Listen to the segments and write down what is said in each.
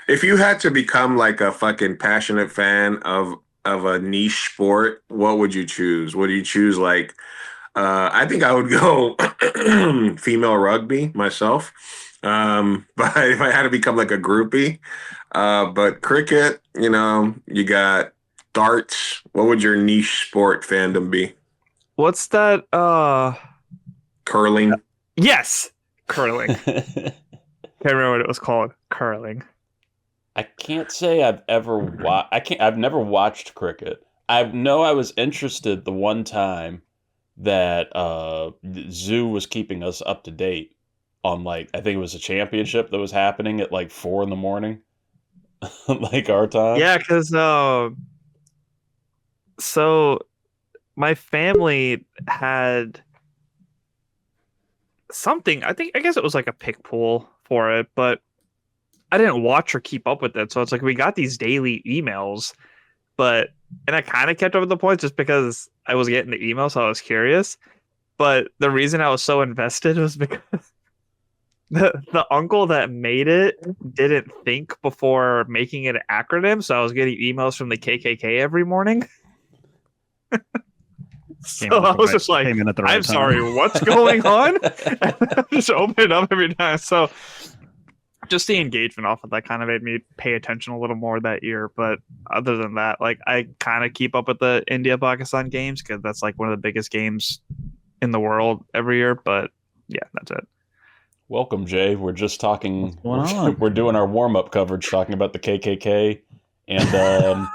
If you had to become like a fucking passionate fan of a niche sport, what would you choose? Would you choose like I think I would go female rugby myself. But if I had to become like a groupie, but cricket, you got darts. What would your niche sport fandom be? What's that? Curling. Yes, curling. Can't remember what it was called. Curling. I can't say I've ever I've never watched cricket. I know I was interested the one time that Zoo was keeping us up to date on, like, I think it was a championship that was happening at like 4 a.m, like our time. Yeah, because so my family had something. I guess it was like a pick pool for it, but I didn't watch or keep up with it. So it's like we got these daily emails, and I kind of kept up with the points just because I was getting the email, so I was curious. But the reason I was so invested was because the uncle that made it didn't think before making it an acronym, so I was getting emails from the KKK every morning. So I was just like, I'm sorry, what's going on? Just open it up every time. So just the engagement off of that kind of made me pay attention a little more that year. But other than that, like, I kind of keep up with the India-Pakistan games because that's like one of the biggest games in the world every year. But yeah, that's it. Welcome, Jay. We're just talking. We're doing our warm-up coverage, talking about the KKK and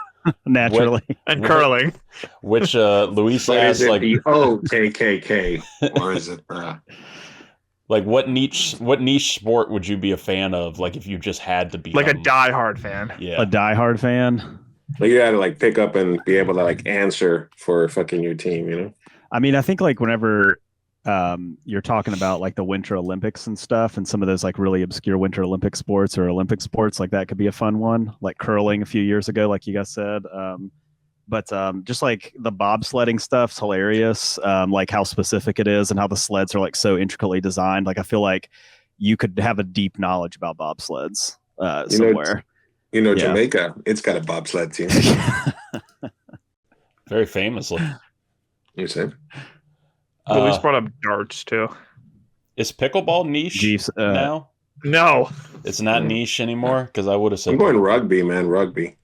naturally and curling, which Luis asked, like, the KKK, or is it like what niche sport would you be a fan of? Like, if you just had to be like a diehard fan. Yeah, a diehard fan. Like, you had to like pick up and be able to like answer for fucking your team. I mean, I think like whenever you're talking about like the Winter Olympics and stuff, and some of those like really obscure Winter Olympic sports or Olympic sports, like that could be a fun one, like curling a few years ago, like you guys said. But just like the bobsledding stuff's hilarious, like how specific it is and how the sleds are like so intricately designed. Like I feel like you could have a deep knowledge about bobsleds somewhere. Jamaica, it's got a bobsled team. Very famously. You said. Luis brought up darts too. Is pickleball niche now? No, it's not niche anymore. Because I would have said I'm going rugby, man. Rugby.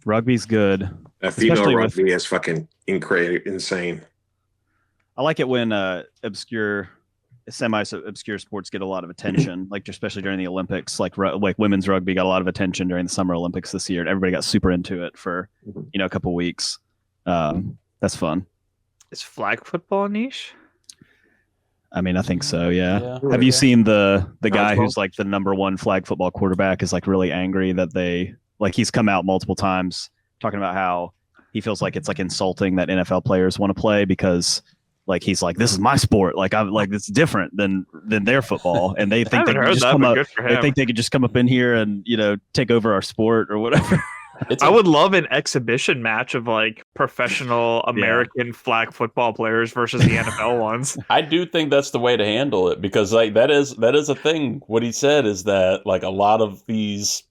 Rugby's good. Female rugby is fucking insane. I like it when semi-obscure sports get a lot of attention, like especially during the Olympics. Like women's rugby got a lot of attention during the Summer Olympics this year, and everybody got super into it for a couple weeks. That's fun. Is flag football niche? I mean, I think so. Yeah. Have you seen the guy who's like the number one flag football quarterback is like really angry that he's come out multiple times talking about how he feels like it's like insulting that NFL players want to play because like he's like, this is my sport. Like I'm like, it's different than their football, and they think they can just come up. They think they could just come up in here and take over our sport or whatever. I would love an exhibition match of like professional American flag football players versus the NFL ones. I do think that's the way to handle it because like that is a thing. What he said is that like a lot of these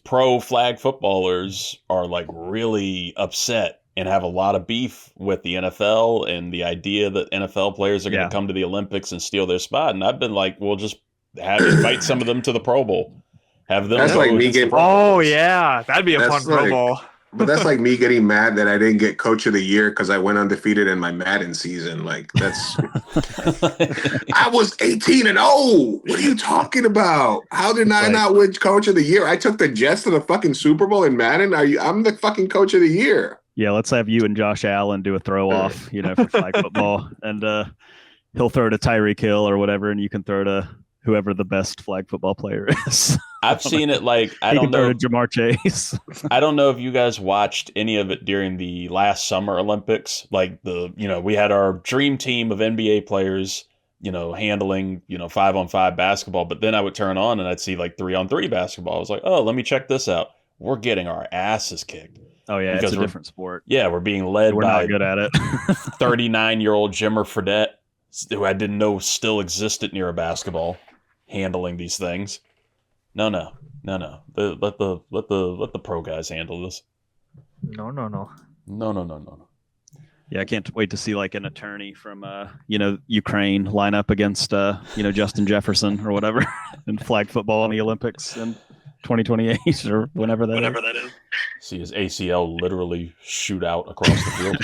pro flag footballers are like really upset and have a lot of beef with the NFL and the idea that NFL players are going to come to the Olympics and steal their spot. And I've been like, we'll just invite some of them to the Pro Bowl. Have them. That's like me getting. Oh yeah, that'd be a fun Pro Bowl. But that's like me getting mad that I didn't get Coach of the Year because I went undefeated in my Madden season. Like that's. I was 18-0. What are you talking about? How did I not win Coach of the Year? I took the Jets to the fucking Super Bowl in Madden. I'm the fucking Coach of the Year. Yeah, let's have you and Josh Allen do a throw off, for flag football, and he'll throw to Tyreek Hill or whatever, and you can throw to whoever the best flag football player is. I've seen it like I don't know. Jamar Chase. I don't know if you guys watched any of it during the last Summer Olympics. Like we had our dream team of NBA players, handling 5-on-5 basketball. But then I would turn on and I'd see like 3-on-3 basketball. I was like, oh, let me check this out. We're getting our asses kicked. Oh yeah, it's a different sport. Yeah, we're being led by not good at it. 39-year-old Jimmer Fredette, who I didn't know still existed near a basketball, handling these things. No. Let the pro guys handle this. No. No. Yeah, I can't wait to see like an attorney from Ukraine line up against Justin Jefferson or whatever in flag football in the Olympics in 2028 or whenever that is. See his ACL literally shoot out across the field.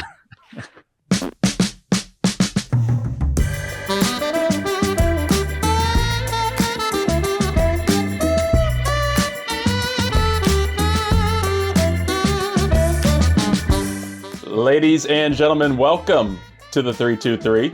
Ladies and gentlemen, welcome to the 323.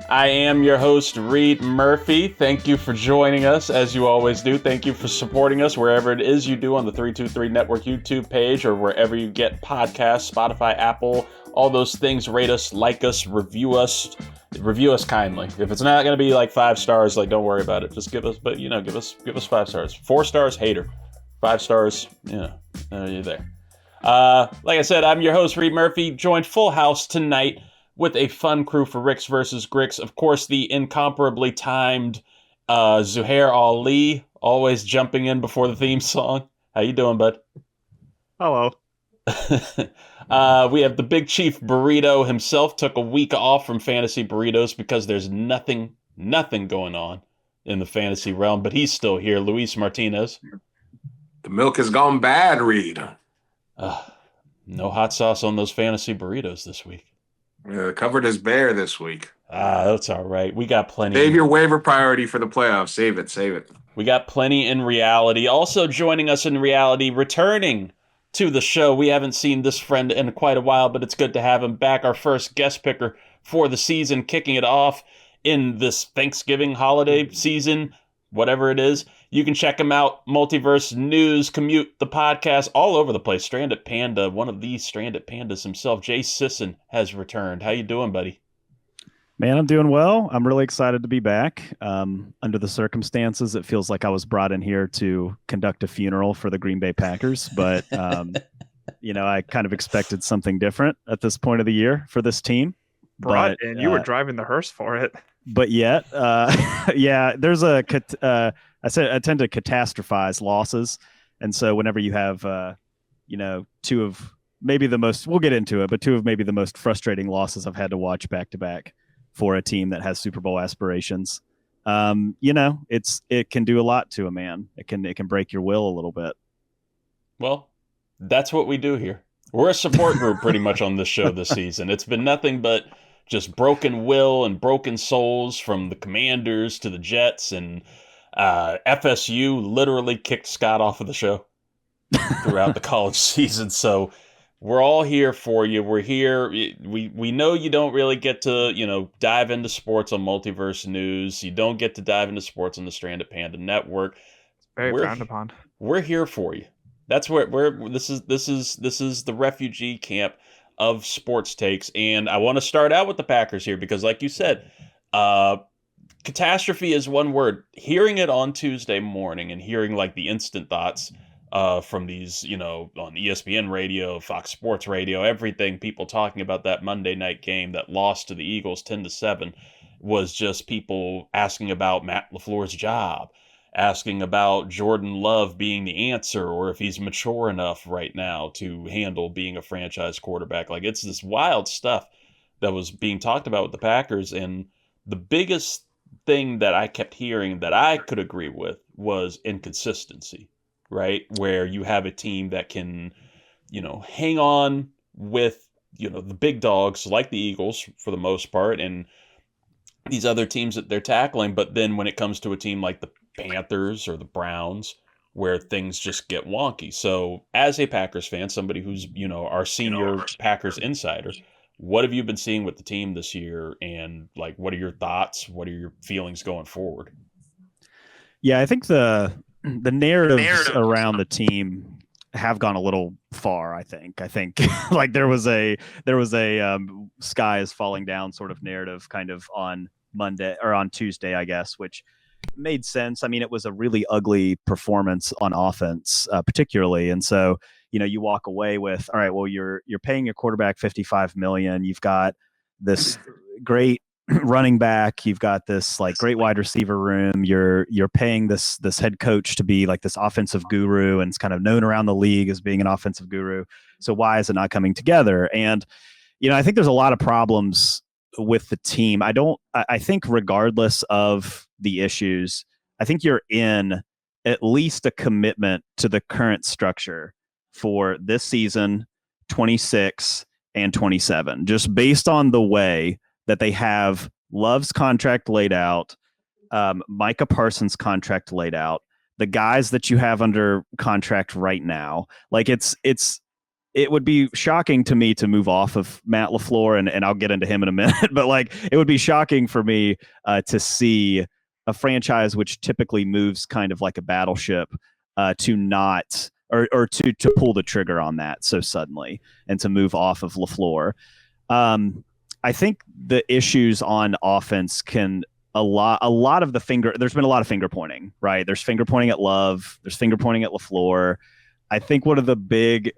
I am your host, Reed Murphy. Thank you for joining us, as you always do. Thank you for supporting us wherever it is you do on the 323 Network YouTube page or wherever you get podcasts, Spotify, Apple, all those things. Rate us, like us, review us. Review us kindly. If it's not going to be like 5 stars, like don't worry about it. Just give us 5 stars. 4 stars, hater. 5 stars, you're there. Like I said, I'm your host, Reed Murphy, joined full house tonight with a fun crew for Ricks versus Gricks. Of course, the incomparably timed Zuhair Ali, always jumping in before the theme song. How you doing, bud? Hello. We have the Big Chief Burrito himself, took a week off from fantasy burritos because there's nothing going on in the fantasy realm, but he's still here. Luis Martinez. The milk has gone bad, Reed. No hot sauce on those fantasy burritos this week. Covered is bare this week. That's all right. We got plenty. Save your waiver priority for the playoffs. Save it. We got plenty in reality. Also joining us in reality, returning to the show. We haven't seen this friend in quite a while, but it's good to have him back. Our first guest picker for the season, kicking it off in this Thanksgiving holiday season, whatever it is. You can check him out, Multiverse News, Commute, the podcast, all over the place. Stranded Panda, one of these Stranded Pandas himself, Jay Sisson, has returned. How you doing, buddy? Man, I'm doing well. I'm really excited to be back. Under the circumstances, it feels like I was brought in here to conduct a funeral for the Green Bay Packers, but I kind of expected something different at this point of the year for this team. And you were driving the hearse for it. But yet, there's I tend to catastrophize losses. And so whenever you have, two of maybe the most, we'll get into it, but two of maybe the most frustrating losses I've had to watch back to back for a team that has Super Bowl aspirations, it can do a lot to a man. It can break your will a little bit. Well, that's what we do here. We're a support group pretty much on this show this season. It's been nothing but just broken will and broken souls from the Commanders to the Jets, and FSU literally kicked Scott off of the show throughout the college season. So we're all here for you. We're here. We know you don't really get to, dive into sports on Multiverse News. You don't get to dive into sports on the Stranded Panda Network. Very frowned upon. We're here for you. That's where this is the refugee camp of sports takes. And I want to start out with the Packers here because, like you said, catastrophe is one word. Hearing it on Tuesday morning and hearing like the instant thoughts from these, on ESPN radio, Fox Sports radio, everything, people talking about that Monday night game that lost to the Eagles 10-7 was just people asking about Matt LaFleur's job, asking about Jordan Love being the answer or if he's mature enough right now to handle being a franchise quarterback. Like, it's this wild stuff that was being talked about with the Packers. And the biggest thing that I kept hearing that I could agree with was inconsistency, right? Where you have a team that can, hang on with, the big dogs like the Eagles for the most part and these other teams that they're tackling. But then when it comes to a team like the Panthers or the Browns, where things just get wonky. So as a Packers fan, somebody who's, our senior Packers insider, what have you been seeing with the team this year? And like, what are your thoughts? What are your feelings going forward? Yeah, I think the narratives around the team have gone a little far. I think like there was a sky is falling down sort of narrative kind of on Monday or on Tuesday, I guess, which made sense. I mean, it was a really ugly performance on offense, particularly. And so, you walk away with, all right, well, you're paying your quarterback $55 million. You've got this great running back. You've got this like great wide receiver room. You're paying this head coach to be like this offensive guru, and it's kind of known around the league as being an offensive guru. So why is it not coming together? And I think there's a lot of problems with the team. I think regardless of the issues, I think you're in at least a commitment to the current structure for this season, 26 and 27, just based on the way that they have Love's contract laid out, Micah Parsons' contract laid out, the guys that you have under contract right now. Like it would be shocking to me to move off of Matt LaFleur, and I'll get into him in a minute, but like it would be shocking for me to see a franchise which typically moves kind of like a battleship to not or to pull the trigger on that so suddenly and to move off of LaFleur. I think the issues on offense can a lot of the there's been a lot of finger pointing, right? There's finger pointing at Love, there's finger pointing at LaFleur. I think one of the big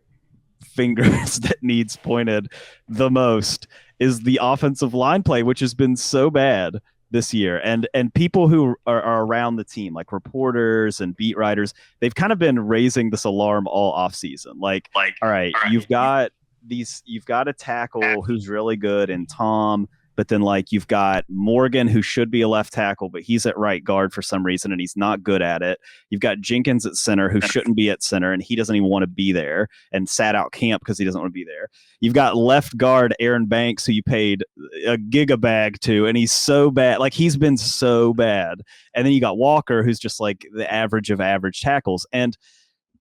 fingers that needs pointed the most is the offensive line play, which has been so bad this year. And people who are around the team, like reporters and beat writers, they've kind of been raising this alarm all off season. Like, all right, you've got a tackle who's really good in Tom, but then like you've got Morgan, who should be a left tackle, but he's at right guard for some reason and he's not good at it. You've got Jenkins at center, who shouldn't be at center, and he doesn't even want to be there and sat out camp because he doesn't want to be there. You've got left guard Aaron Banks, who you paid a gigabag to, and he's so bad. Like he's been so bad. And then you got Walker, who's just like the average of average tackles. And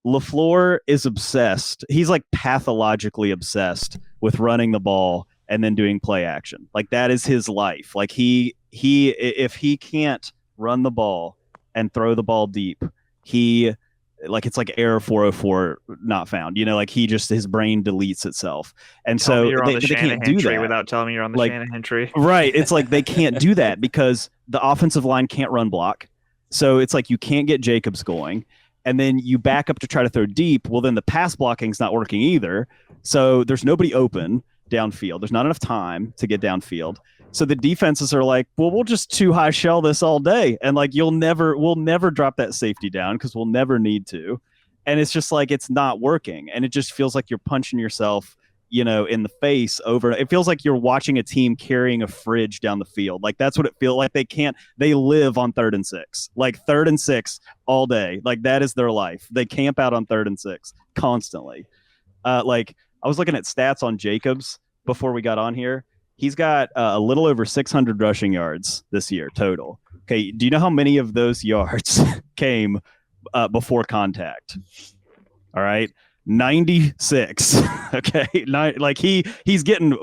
LaFleur is obsessed. He's like pathologically obsessed with running the ball and then doing play action. Like that is his life. Like he if he can't run the ball and throw the ball deep, it's like error 404 not found. Like his brain deletes itself. And so they can't do that without telling me you're on the Shanahan tree. Right. It's like they can't do that because the offensive line can't run block. So it's like you can't get Jacobs going. And then you back up to try to throw deep. Well, then the pass blocking's not working either. So there's nobody open downfield. There's not enough time to get downfield. So the defenses are like, well, we'll just too high shell this all day. And like, we'll never drop that safety down because we'll never need to. And it's just like, it's not working. And it just feels like you're punching yourself, in the face over. It feels like you're watching a team carrying a fridge down the field. Like that's what it feels like. They live on 3rd and 6, like 3rd and 6 all day. Like that is their life. They camp out on 3rd and 6 constantly. Like I was looking at stats on Jacobs before we got on here. He's got a little over 600 rushing yards this year total. Okay. Do you know how many of those yards came before contact? All right. 96. Okay. Like he's getting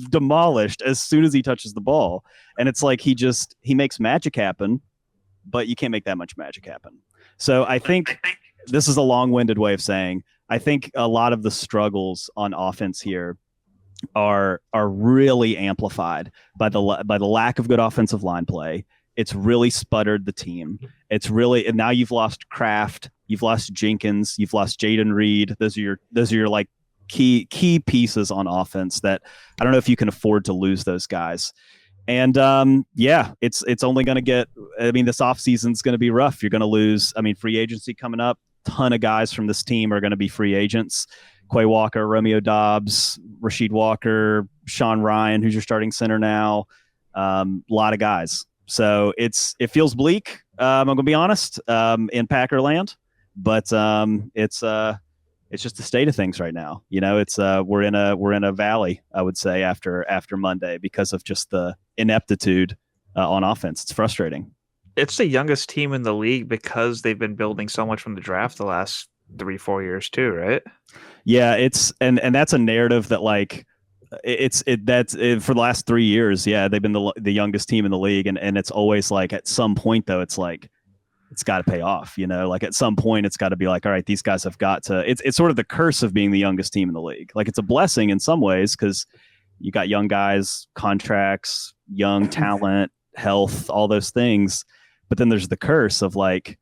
demolished as soon as he touches the ball. And it's like he makes magic happen, but you can't make that much magic happen. So I think this is a long-winded way of saying, I think a lot of the struggles on offense here are really amplified by the lack of good offensive line play. It's really sputtered the team. And now you've lost Kraft, you've lost Jenkins, you've lost Jaden Reed. Those are your like key pieces on offense that I don't know if you can afford to lose those guys. And it's only going to get. This offseason is going to be rough. You're going to lose. Free agency coming up. Ton of guys from this team are going to be free agents. Quay Walker, Romeo Dobbs, Rasheed Walker, Sean Ryan, who's your starting center now. A lot of guys. So it feels bleak. I'm going to be honest, in Packer land, but it's just the state of things right now. We're in a valley, I would say, after Monday because of just the ineptitude on offense. It's frustrating. It's the youngest team in the league because they've been building so much from the draft the last 3-4 years too, right? Yeah, and that's a narrative that like that's for the last 3 years. Yeah, they've been the youngest team in the league, and it's always like at some point though, it's like it's got to pay off. Like at some point it's got to be like, all right, these guys have got to. It's sort of the curse of being the youngest team in the league. Like it's a blessing in some ways because you got young guys, contracts, young talent, health, all those things. But then there's the curse of like,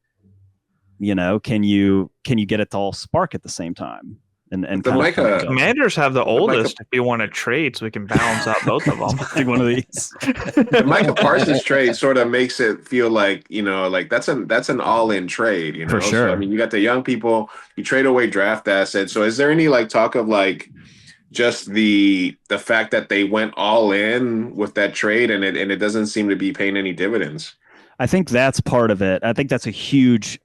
can you get it to all spark at the same time? and The kind of Micah- Commanders have the oldest if you want to trade, so we can balance out both of them. take one of these. The Micah Parsons trade sort of makes it feel like, like that's an all-in trade, For sure. So, I mean, you got the young people, you trade away draft assets. So is there any like talk of like just the fact that they went all in with that trade and it doesn't seem to be paying any dividends? I think that's part of it. I think that's a huge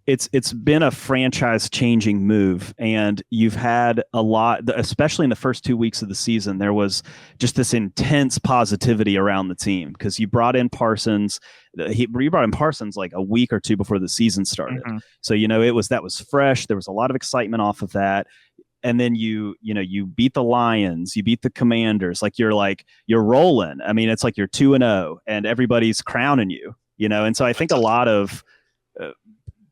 it's been a franchise changing move, and you've had a lot, especially in the first 2 weeks of the season. There was just this intense positivity around the team because you brought in Parsons. You brought in Parsons like a week or two before the season started. Mm-hmm. So, that was fresh. There was a lot of excitement off of that. And then you beat the Lions, you beat the Commanders, you're rolling. I mean, it's like you're 2-0 and everybody's crowning you, And so I think a lot of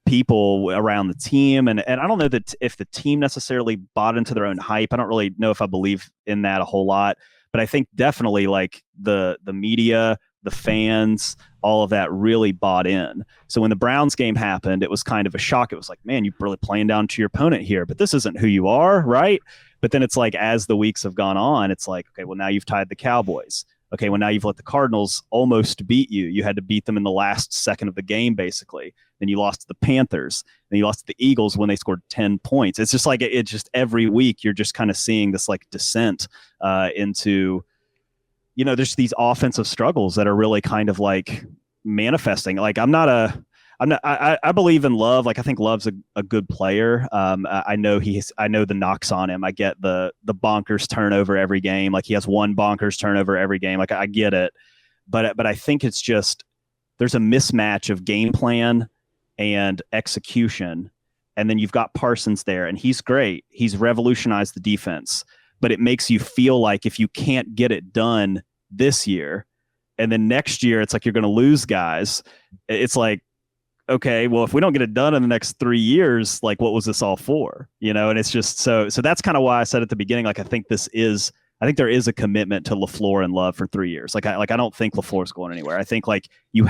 people around the team, and I don't know that if the team necessarily bought into their own hype. I don't really know if I believe in that a whole lot, but I think definitely like the media, the fans, all of that really bought in. So when the Browns game happened, it was kind of a shock. It was like, man, you're really playing down to your opponent here, but this isn't who you are, right? But then it's like, as the weeks have gone on, it's like, okay, well, now you've tied the Cowboys. Okay, well, now you've let the Cardinals almost beat you. You had to beat them in the last second of the game, basically. Then you lost to the Panthers. Then you lost to the Eagles when they scored 10 points. It's just like, it's just every week you're just kind of seeing this like descent into, there's these offensive struggles that are really kind of like manifesting. Like I believe in Love. Like I think Love's a good player. I know the knocks on him. I get the bonkers turnover every game. Like he has one bonkers turnover every game. Like I get it, but I think it's just there's a mismatch of game plan and execution. And then you've got Parsons there, and he's great. He's revolutionized the defense, but it makes you feel like if you can't get it done this year, and then next year it's like you're going to lose guys. It's like, okay, well, if we don't get it done in the next 3 years, like what was this all for? And it's just so that's kind of why I said at the beginning, like I think there is a commitment to LaFleur and Love for 3 years. I don't think LaFleur's going anywhere. I think like you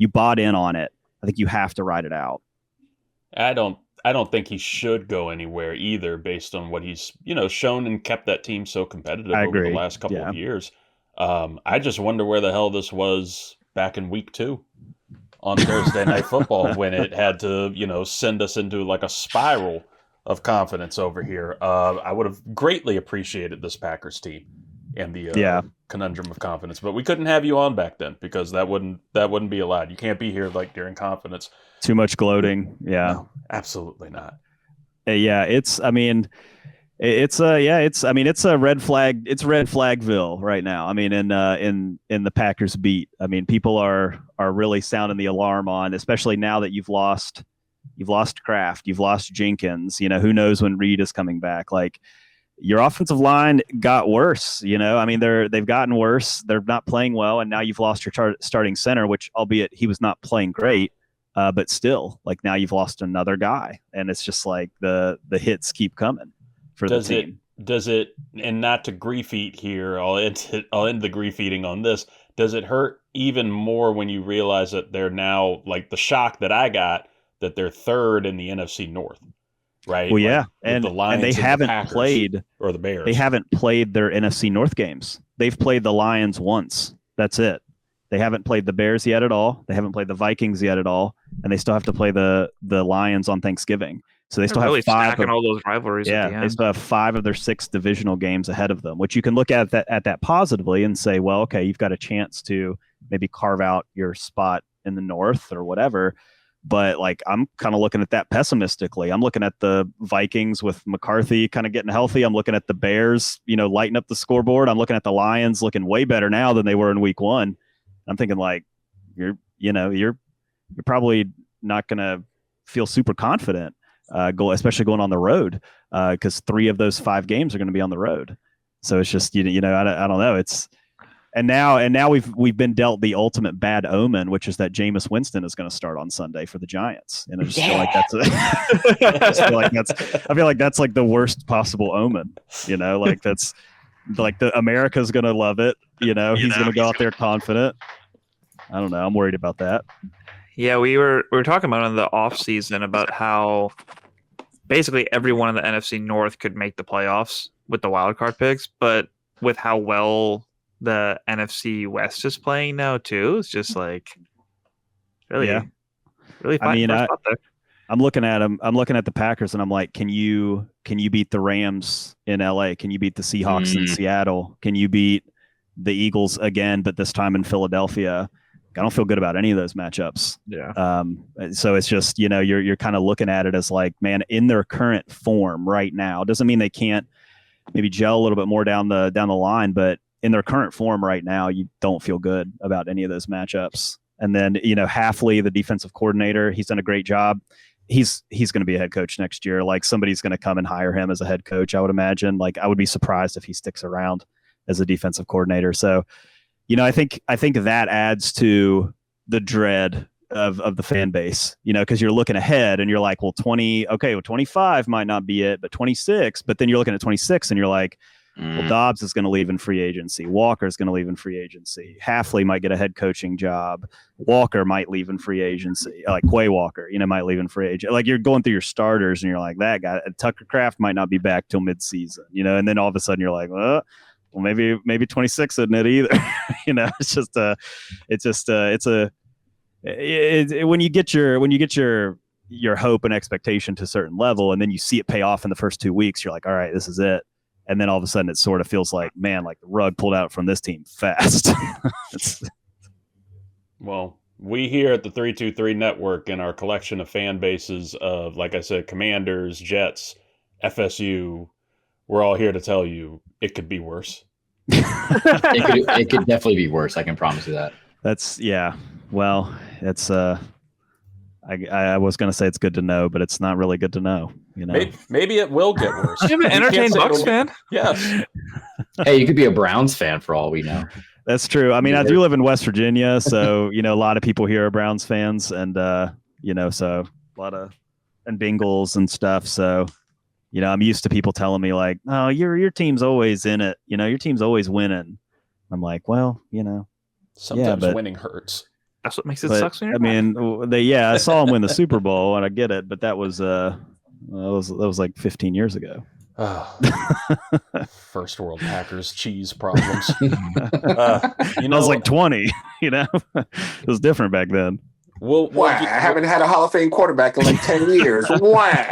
bought in on it. I think you have to ride it out. I don't think he should go anywhere either, based on what he's shown and kept that team so competitive over the last couple of years. I just wonder where the hell this was back in week 2 on Thursday Night Football when it had to send us into like a spiral of confidence over here. I would have greatly appreciated this Packers team and the conundrum of confidence, but we couldn't have you on back then because that wouldn't be allowed. You can't be here like during confidence. Too much gloating. Yeah, no, absolutely not. Yeah, it's a red flag. It's red flagville right now. I mean, in the Packers beat. I mean, people are really sounding the alarm on, especially now that you've lost Kraft, you've lost Jenkins. Who knows when Reed is coming back? Like your offensive line got worse. I mean, they've gotten worse. They're not playing well, and now you've lost your starting center, which albeit he was not playing great. But still, like now you've lost another guy, and it's just like the hits keep coming for the team. Does it, and not to grief eat here, I'll end the grief eating on this. Does it hurt even more when you realize that they're now, like the shock that I got, that they're third in the NFC North, right? Well, yeah, and the Lions and they haven't the played, or the Bears. They haven't played their NFC North games. They've played the Lions once. That's it. They haven't played the Bears yet at all. They haven't played the Vikings yet at all, and they still have to play the Lions on Thanksgiving. So they still have 5 of all those rivalries. Yeah, they still have 5 of their 6 divisional games ahead of them, which you can look at that positively and say, well, okay, you've got a chance to maybe carve out your spot in the North or whatever. But like, I'm kind of looking at that pessimistically. I'm looking at the Vikings with McCarthy kind of getting healthy. I'm looking at the Bears, lighting up the scoreboard. I'm looking at the Lions looking way better now than they were in week 1. I'm thinking like, you're probably not going to feel super confident, especially going on the road, because 3 of those 5 games are going to be on the road. So it's just, I don't know. And now we've been dealt the ultimate bad omen, which is that Jameis Winston is going to start on Sunday for the Giants, and I just feel like I feel like that's like the worst possible omen. Like that's like America's going to love it. He's going to go out there confident. I don't know. I'm worried about that. Yeah, we were talking about in the off season about how basically everyone in the NFC North could make the playoffs with the wildcard picks, but with how well the NFC West is playing now too, it's just like really I mean, I'm looking at them. I'm looking at the Packers, and I'm like, can you beat the Rams in LA? Can you beat the Seahawks in Seattle? Can you beat the Eagles again, but this time in Philadelphia? I don't feel good about any of those matchups. Yeah. So it's just, you're kind of looking at it as like, man, in their current form right now, doesn't mean they can't maybe gel a little bit more down the line, but in their current form right now, you don't feel good about any of those matchups. And then, Halfley, the defensive coordinator, he's done a great job. He's going to be a head coach next year. Like, somebody's going to come and hire him as a head coach, I would imagine. Like, I would be surprised if he sticks around as a defensive coordinator. So, I think that adds to the dread of the fan base, because you're looking ahead and you're like, well, 25 might not be it, but 26. But then you're looking at 26 and you're like, well, Dobbs is going to leave in free agency. Walker's going to leave in free agency. Halfley might get a head coaching job. Walker might leave in free agency. Like Quay Walker, might leave in free agency. Like, you're going through your starters and you're like, that guy. Tucker Kraft might not be back till midseason, and then all of a sudden you're like, well, maybe 26 isn't it either. When you get your hope and expectation to a certain level, and then you see it pay off in the first 2 weeks, you're like, all right, this is it. And then all of a sudden it sort of feels like, man, like the rug pulled out from this team fast. Well, we here at the 323 Network and our collection of fan bases of, like I said, Commanders, Jets, FSU, we're all here to tell you it could be worse. It could definitely be worse. I can promise you that. Well, it's I was going to say it's good to know, but it's not really good to know. Maybe it will get worse. I'm an entertained Bucs fan. Yes. Hey, you could be a Browns fan for all we know. That's true. I mean, I do live in West Virginia, so a lot of people here are Browns fans, and so a lot of and Bengals and stuff. So, I'm used to people telling me like, "Oh, your team's always in it. Your team's always winning." I'm like, well, sometimes winning hurts. That's what makes it sucks. I mean, I saw them win the Super Bowl, and I get it, but that was like 15 years ago. First world Packers cheese problems. I was like 20. It was different back then. Well, I haven't had a Hall of Fame quarterback in like 10 years. Why?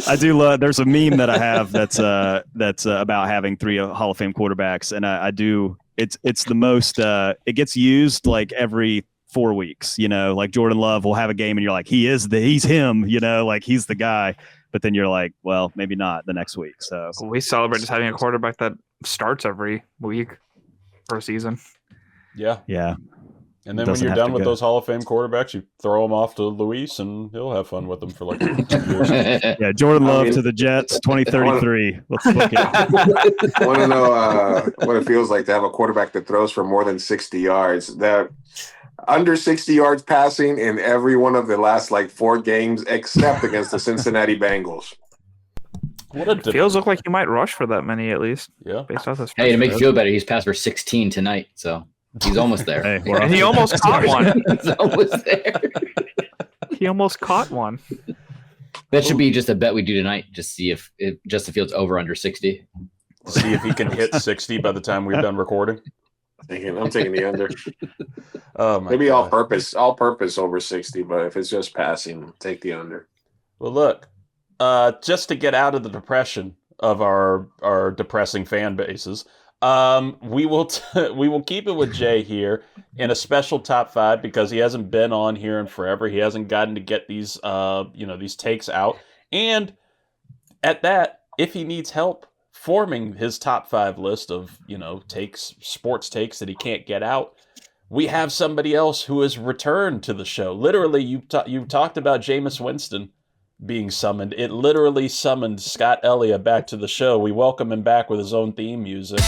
I do love. There's a meme that I have that's about having 3 Hall of Fame quarterbacks, and I do. It's the most. It gets used like every 4 weeks. Like Jordan Love will have a game, and you're like, he's him. Like he's the guy. But then you're like, well, maybe not the next week. So we celebrate just having a quarterback that starts every week for a season. Yeah. And then when you're done with those Hall of Fame quarterbacks, you throw them off to Luis, and he'll have fun with them for like 2 years. Yeah, Jordan Love to the Jets, 2033. Let's look at it. I want to know what it feels like to have a quarterback that throws for more than 60 yards. That under 60 yards passing in every one of the last like 4 games, except against the Cincinnati Bengals. Feels look like he might rush for that many at least. Yeah. Based off this. Hey, to make you feel better, he's passed for 16 tonight, so. He's almost there. And he almost caught one. He's almost there. He almost caught one. That should be just a bet we do tonight. Just see if Justin Fields over under 60. See if he can hit 60 by the time we're done recording. I'm taking the under. Maybe God. all purpose over 60, but if it's just passing, take the under. Well, look, just to get out of the depression of our depressing fan bases. We will keep it with Jay here in a special top 5 because he hasn't been on here in forever. He hasn't gotten to get these these takes out. And at that, if he needs help forming his top 5 list of, sports takes that he can't get out, we have somebody else who has returned to the show. Literally, you talked about Jameis Winston being summoned. It literally summoned Scott Ellia back to the show. We welcome him back with his own theme music.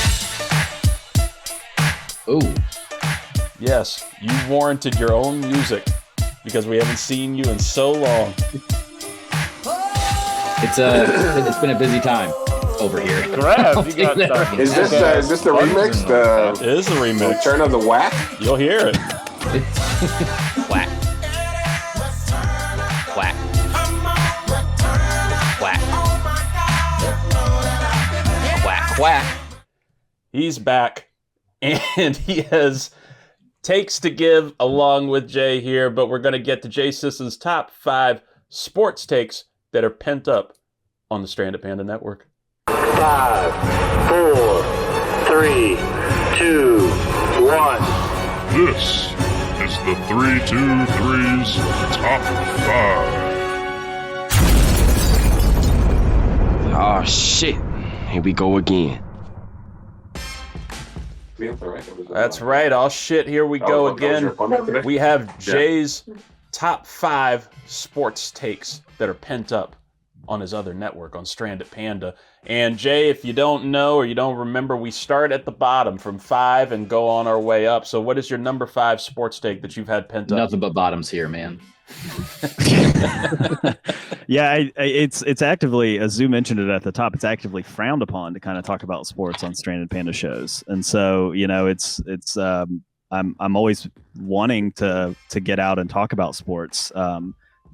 Ooh. Yes, you warranted your own music because we haven't seen you in so long. It's been a busy time over here. Grab, you got stuff. Is this the remix? It is the remix. Return of the Whack? You'll hear it. Whack. Whack. Whack. He's back, and he has takes to give along with Jay here, but we're going to get to Jay Sisson's top 5 sports takes that are pent up on the Stranded Panda Network. 5, 4, 3, 2, 1. This is the 323's Top 5. Oh, shit. Here we go again. That's right. All shit. Here we go again. We have Jay's top 5 sports takes that are pent up on his other network, on Stranded Panda. And Jay, if you don't know or you don't remember, we start at the bottom from 5 and go on our way up. So what is your number 5 sports take that you've had pent up? Nothing but bottoms here, man. Yeah, it's actively, as Zoo mentioned it at the top, it's actively frowned upon to kind of talk about sports on Stranded Panda shows, and so I'm always wanting to get out and talk about sports,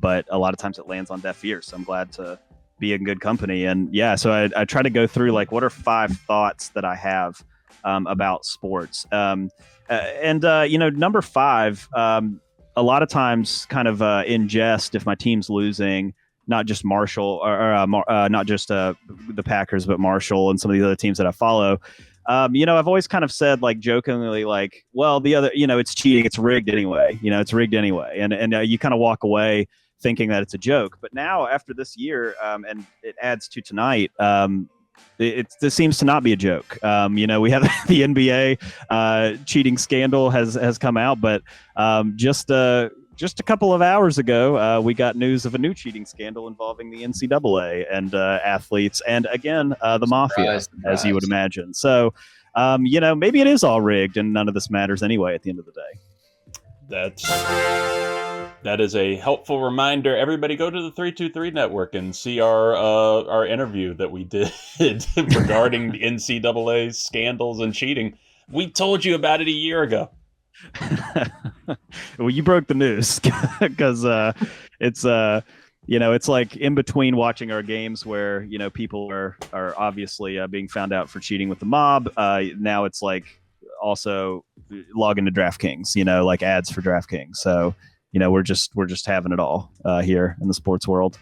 but a lot of times it lands on deaf ears. So I'm glad to be in good company, and yeah, so I try to go through like what are 5 thoughts that I have about sports, number 5. A lot of times kind of in jest, if my team's losing, not just Marshall not just the Packers, but Marshall and some of the other teams that I follow, I've always kind of said like jokingly, like, well, the other, it's cheating. It's rigged anyway. It's rigged anyway. And you kind of walk away thinking that it's a joke. But now after this year, and it adds to tonight, this seems to not be a joke. We have the NBA cheating scandal has come out, but just a couple of hours ago, we got news of a new cheating scandal involving the NCAA and athletes, and again, the mafia, as you would imagine. So, maybe it is all rigged, and none of this matters anyway at the end of the day. That is a helpful reminder. Everybody go to the 323 network and see our interview that we did regarding the NCAA scandals and cheating. We told you about it a year ago. Well, you broke the news because it's like in between watching our games where people are obviously being found out for cheating with the mob. Now it's like also log into DraftKings, like ads for DraftKings. So we're just having it all here in the sports world.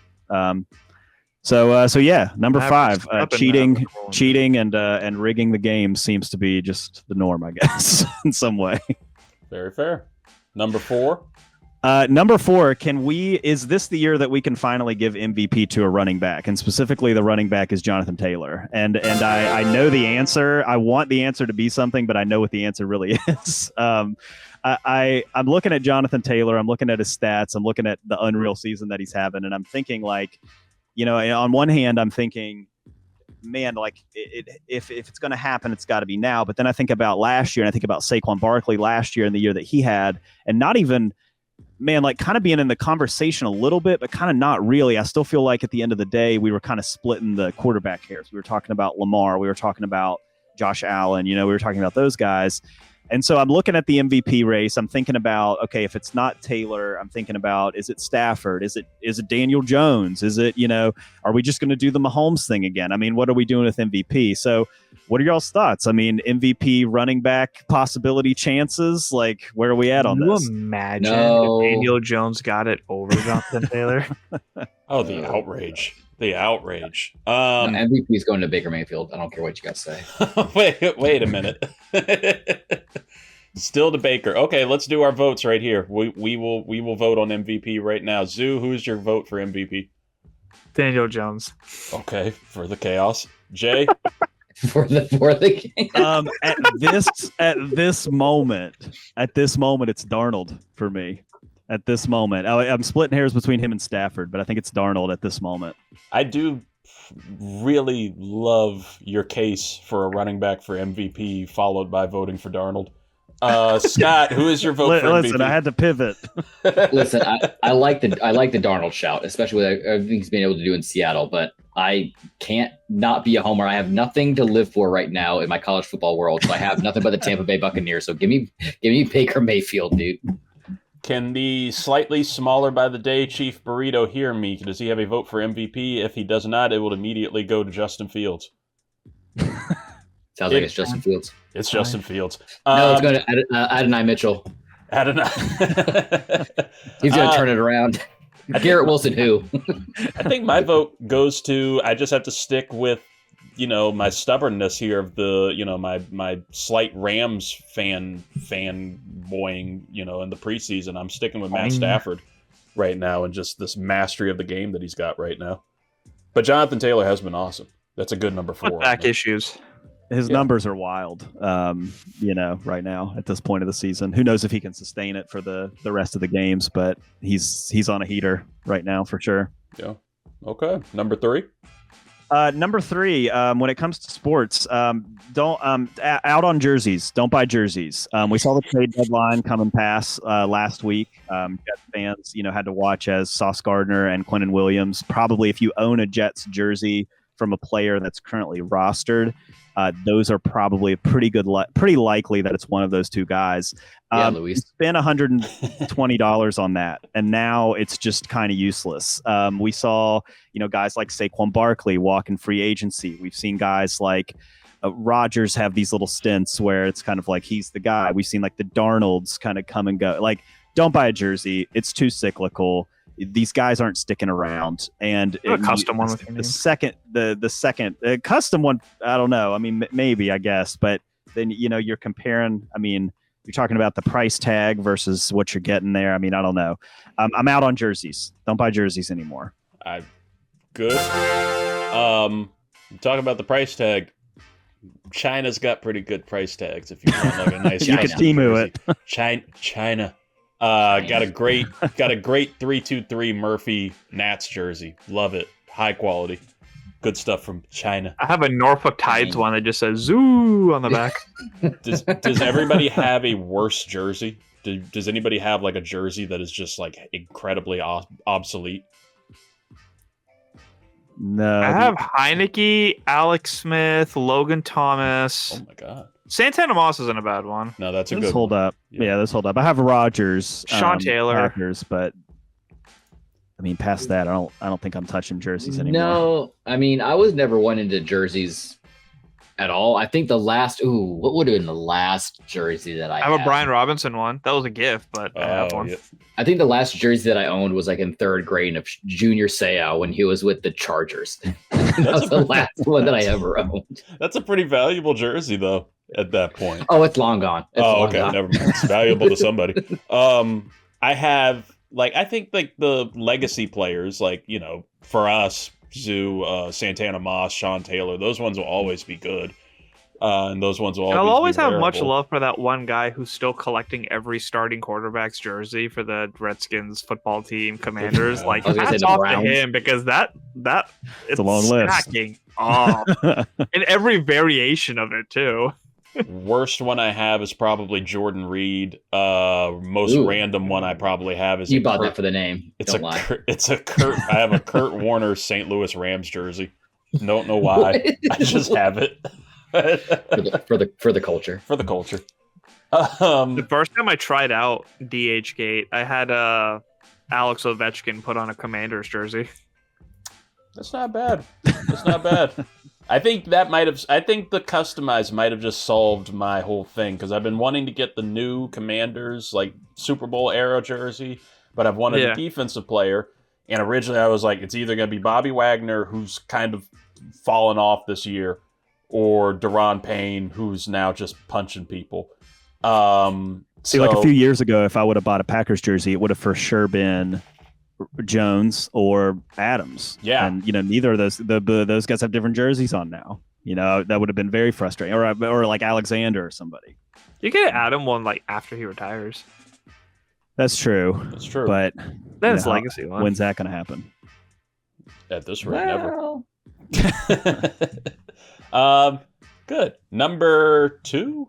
So yeah, number 5, cheating and rigging the game seems to be just the norm, I guess, in some way. Very fair. Number 4. Number 4, is this the year that we can finally give MVP to a running back? And specifically the running back is Jonathan Taylor. And I know the answer. I want the answer to be something, but I know what the answer really is. I'm looking at Jonathan Taylor. I'm looking at his stats. I'm looking at the unreal season that he's having. And I'm thinking like, on one hand, I'm thinking, man, like if it's going to happen, it's got to be now. But then I think about last year, and I think about Saquon Barkley last year and the year that he had, and not even, man, like kind of being in the conversation a little bit, but kind of not really. I still feel like at the end of the day, we were kind of splitting the quarterback hairs. We were talking about Lamar. We were talking about Josh Allen. We were talking about those guys. And so I'm looking at the MVP race. I'm thinking about, okay, if it's not Taylor, I'm thinking about, is it Stafford? Is it Daniel Jones? Is it, are we just going to do the Mahomes thing again? I mean, what are we doing with MVP? So what are y'all's thoughts? I mean, MVP running back possibility chances? Like, where are we at on this? Can you imagine if Daniel Jones got it over Jonathan Taylor? Oh, the outrage. The outrage. MVP is going to Baker Mayfield. I don't care what you guys say. Wait a minute. Still to Baker. Okay, let's do our votes right here. We will vote on MVP right now. Zoo, who's your vote for MVP? Daniel Jones. Okay, for the chaos. Jay? for the game. At this moment, it's Darnold for me. At this moment, I'm splitting hairs between him and Stafford, but I think it's Darnold at this moment. I do really love your case for a running back for MVP, followed by voting for Darnold. Scott, who is your vote for MVP? Listen, I had to pivot. Listen, I like the Darnold shout, especially with everything he's been able to do in Seattle. But I can't not be a homer. I have nothing to live for right now in my college football world, so I have nothing but the Tampa Bay Buccaneers. So give me Baker Mayfield, dude. Can the slightly smaller by the day Chief Burrito hear me? Does he have a vote for MVP? If he does not, it will immediately go to Justin Fields. Sounds like it's Justin Fields. It's Justin Fields. No, it's going to Adonai Mitchell. Adonai. He's going to turn it around. Garrett Wilson, who? I think my vote goes to. I just have to stick with, my stubbornness here of the, my slight Rams fanboying, in the preseason. I'm sticking with Matt Stafford right now and just this mastery of the game that he's got right now. But Jonathan Taylor has been awesome. That's a good number 4. Back issues. His numbers are wild, right now at this point of the season. Who knows if he can sustain it for the rest of the games, but he's on a heater right now for sure. Yeah. Okay. Number 3? Number 3, when it comes to sports, don't out on jerseys. Don't buy jerseys. We saw the trade deadline come and pass last week. Jets fans, had to watch as Sauce Gardner and Quentin Williams. Probably, if you own a Jets jersey from a player that's currently rostered, those are probably pretty likely that it's one of those two guys. Luis. Spent $120 on that, and now it's just kind of useless. We saw, guys like Saquon Barkley walk in free agency. We've seen guys like Rodgers have these little stints where it's kind of like he's the guy. We've seen like the Darnolds kind of come and go. Like, don't buy a jersey. It's too cyclical. These guys aren't sticking around, and a custom one with your name. The second custom one, I don't know. I mean, maybe, I guess, but then you're comparing. I mean, you're talking about the price tag versus what you're getting there. I mean, I don't know. I'm out on jerseys. Don't buy jerseys anymore. Good. Talking about the price tag. China's got pretty good price tags. If you want like a nice, you can Temu it. China. Got a great 323 Murphy Nats jersey. Love it. High quality. Good stuff from China. I have a Norfolk Tides one that just says "Zoo" on the back. Does everybody have a worse jersey? Does anybody have like a jersey that is just like incredibly obsolete? No. I have Heineke, Alex Smith, Logan Thomas. Oh my god. Santana Moss isn't a bad one. No, that's a This good hold one. up. Yeah, this hold up. I have Rodgers, Sean Taylor, Packers, but I mean, past that, I don't think I'm touching jerseys anymore. No, I mean, I was never one into jerseys at all. I think the last, what would have been the last jersey that I have had? a Brian Robinson one. That was a gift, but I have one. Yeah. I think the last jersey that I owned was like in 3rd grade of Junior Seau when he was with the Chargers. That was the last one that I ever owned. That's a pretty valuable jersey, though, at that point. Oh, it's long gone. Okay, never mind. It's valuable to somebody. I have, I think, the legacy players, for us, Santana Moss, Sean Taylor, those ones will always be good. And those ones will I'll always be have much wearable. love for that one guy who's still collecting every starting quarterback's jersey for the Redskins football team, Commanders. I was gonna say hats the off to Browns. him because that it's a long list. stacking off. And every variation of it too. Worst one I have is probably Jordan Reed. Most random one I probably have is You bought that for the name. Don't lie. I have a Kurt Warner St. Louis Rams jersey. Don't know why. I just have it. for the culture. For the culture. The first time I tried out DHgate, I had Alex Ovechkin put on a Commanders jersey. That's not bad. I think the customized might have just solved my whole thing because I've been wanting to get the new Commanders Super Bowl era jersey, but I've wanted a defensive player. And originally I was like, it's either going to be Bobby Wagner, who's kind of fallen off this year, or Deron Payne, who's now just punching people. See, a few years ago, if I would have bought a Packers jersey, it would have for sure been Jones or Adams. Yeah. And, neither of those guys have different jerseys on now. That would have been very frustrating. Or like Alexander or somebody. You get Adam one after he retires. That's true. But then it's legacy one. When's that going to happen? At this rate, never. Good. Number two?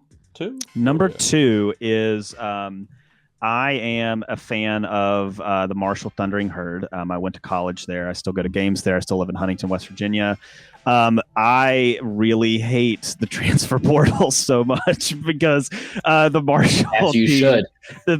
Number 2 is I am a fan of the Marshall Thundering Herd. I went to college there. I still go to games there. I still live in Huntington, West Virginia. I really hate the transfer portal so much because the Marshall As you team, should. the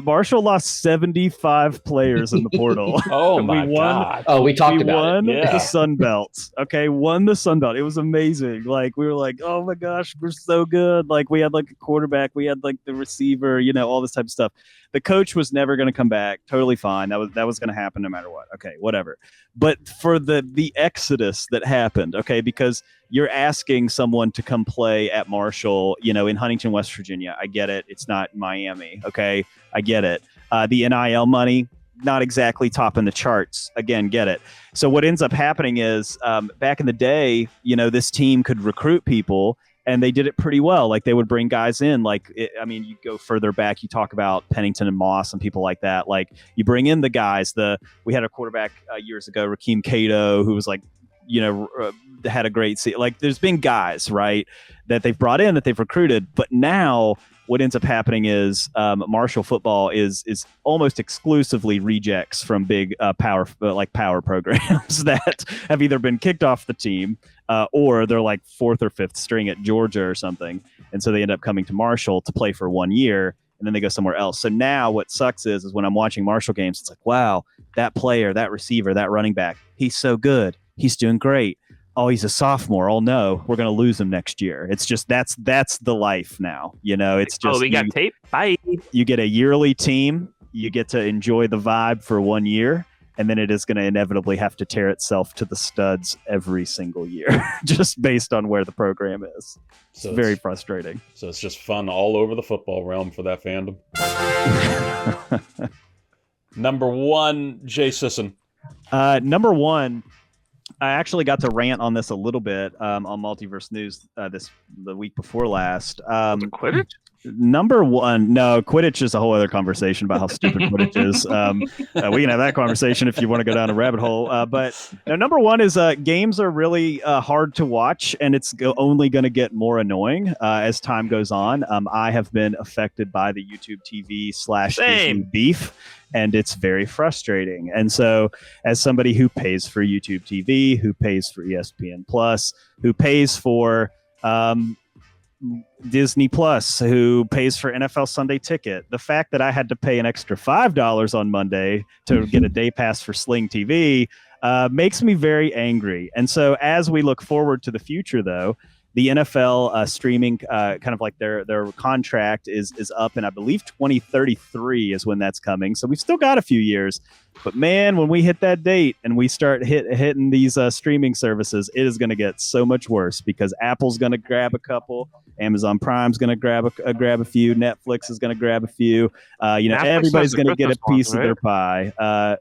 Marshall lost 75 players in the portal. Oh my God! Oh, we talked We about won it. the Sun Belt. Okay, won the Sun Belt. It was amazing. Like we were like, oh my gosh, we're so good. Like we had like a quarterback, we had like the receiver, all this type of stuff. The coach was never going to come back. Totally fine. That was going to happen no matter what. Okay, whatever. But for the exodus that happened, okay, because you're asking someone to come play at Marshall, in Huntington, West Virginia. I get it. It's not Miami. Okay, I get it. The NIL money, not exactly topping the charts. Again, get it. So what ends up happening is back in the day, this team could recruit people. And they did it pretty well. Like they would bring guys in. You go further back, you talk about Pennington and Moss and people like that. Like you bring in the guys. We had a quarterback years ago, Rakeem Cato, who was like, had a great season. Like there's been guys, right, that they've brought in, that they've recruited. But now what ends up happening is Marshall football is almost exclusively rejects from big power programs that have either been kicked off the team or they're like fourth or fifth string at Georgia or something. And so they end up coming to Marshall to play for 1 year and then they go somewhere else. So now what sucks is when I'm watching Marshall games, it's like, wow, that player, that receiver, that running back, he's so good. He's doing great. Oh, he's a sophomore. Oh no, we're going to lose him next year. It's just that's the life now. It's just we got tape. Bye. You get a yearly team. You get to enjoy the vibe for 1 year, and then it is going to inevitably have to tear itself to the studs every single year, just based on where the program is. So it's very frustrating. So it's just fun all over the football realm for that fandom. Number one, Jay Sisson. Number one. I actually got to rant on this a little bit on Multiverse News the week before last. Quidditch? Number one, no, Quidditch is a whole other conversation about how stupid Quidditch is. We can have that conversation if you want to go down a rabbit hole. But number one is games are really hard to watch, and it's only going to get more annoying as time goes on. I have been affected by the YouTube TV / Disney beef. And it's very frustrating. And so as somebody who pays for YouTube TV, who pays for ESPN Plus, who pays for Disney Plus, who pays for NFL Sunday Ticket, the fact that I had to pay an extra $5 on Monday to get a day pass for Sling TV makes me very angry. And so as we look forward to the future, though, the NFL streaming kind of like their contract is up, and I believe 2033 is when that's coming. So we've still got a few years. But man, when we hit that date and we start hitting these streaming services, it is going to get so much worse because Apple's going to grab a couple, Amazon Prime's going to grab a few, Netflix is going to grab a few. Everybody's going to get a piece of their pie.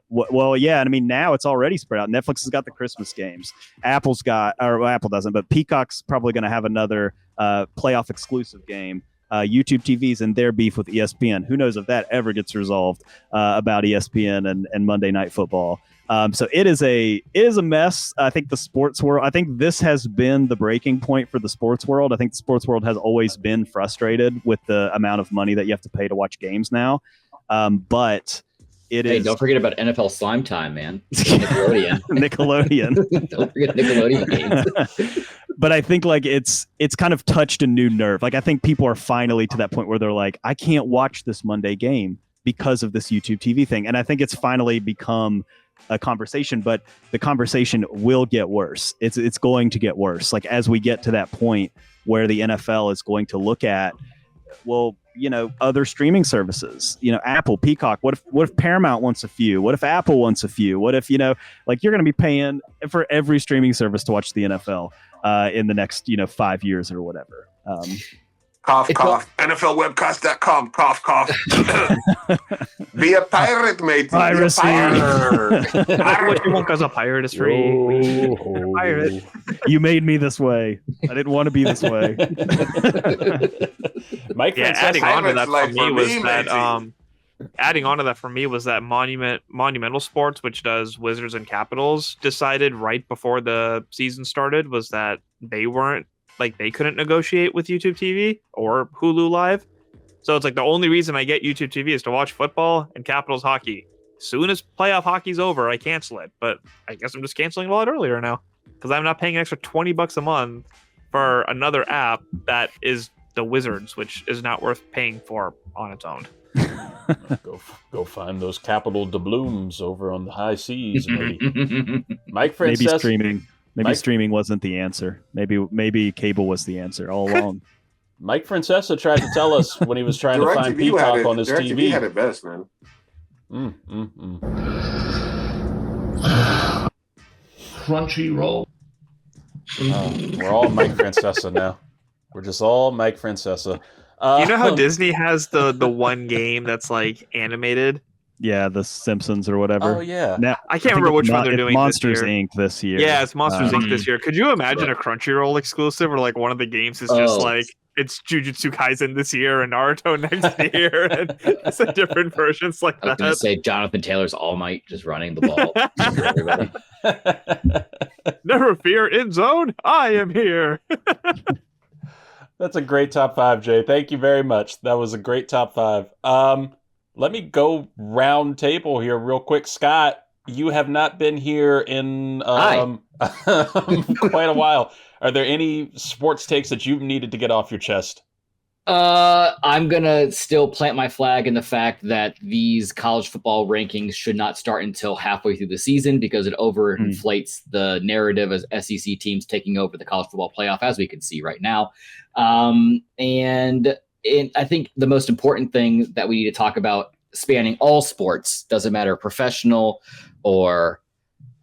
Well, yeah, and I mean now it's already spread out. Netflix has got the Christmas games. Apple doesn't, but Peacock's probably going to have another playoff exclusive game. YouTube TV's in their beef with ESPN. Who knows if that ever gets resolved about ESPN and Monday Night Football. So it is a mess. I think the sports world, I think this has been the breaking point for the sports world. I think the sports world has always been frustrated with the amount of money that you have to pay to watch games now. But Hey, don't forget about NFL Slime Time, man. Nickelodeon. Don't forget Nickelodeon games. But I think like it's kind of touched a new nerve. Like I think people are finally to that point where they're like, I can't watch this Monday game because of this YouTube TV thing. And I think it's finally become a conversation, but the conversation will get worse. It's going to get worse. Like as we get to that point where the NFL is going to look at, well, other streaming services, Apple, Peacock. What if Paramount wants a few? What if Apple wants a few? What if, like you're going to be paying for every streaming service to watch the NFL in the next, 5 years or whatever. Cough, cough. NFLwebcast.com. Cough, cough. Be a pirate, mate. Piracy. What you want because a pirate is free. A pirate. You made me this way. I didn't want to be this way. Mike, adding on to that for me was that Monumental Sports, which does Wizards and Capitals, decided right before the season started was that they couldn't negotiate with YouTube TV or Hulu Live. So it's like the only reason I get YouTube TV is to watch football and Capitals hockey. As soon as playoff hockey's over, I cancel it. But I guess I'm just canceling it a lot earlier now. because I'm not paying an extra $20 a month for another app that is the Wizards, which is not worth paying for on its own. Go find those capital doubloons over on the high seas, maybe. Mike Francesa. Maybe streaming wasn't the answer. Maybe cable was the answer all along. Mike Francesa tried to tell us when he was trying to find Peacock on his TV. He had it best, man. Crunchyroll. We're all Mike Francesa now. We're just all Mike Francesa. You know how Disney has the one game that's like animated? Yeah, the Simpsons or whatever. Oh yeah. Now, I can't remember which one they're doing. Monsters this year. Inc. this year. Yeah, it's Monsters Inc. this year. Could you imagine a Crunchyroll exclusive where like one of the games is just like it's Jujutsu Kaisen this year and Naruto next year, and it's a different versions like that. I was going to say Jonathan Taylor's All Might just running the ball for everybody. Never fear, in zone. I am here. That's a great top 5, Jay. Thank you very much. That was a great top 5. Let me go round table here real quick. Scott, you have not been here in quite a while. Are there any sports takes that you've needed to get off your chest? I'm going to still plant my flag in the fact that these college football rankings should not start until halfway through the season because it overinflates the narrative as SEC teams taking over the college football playoff, as we can see right now. And I think the most important thing that we need to talk about spanning all sports, doesn't matter professional or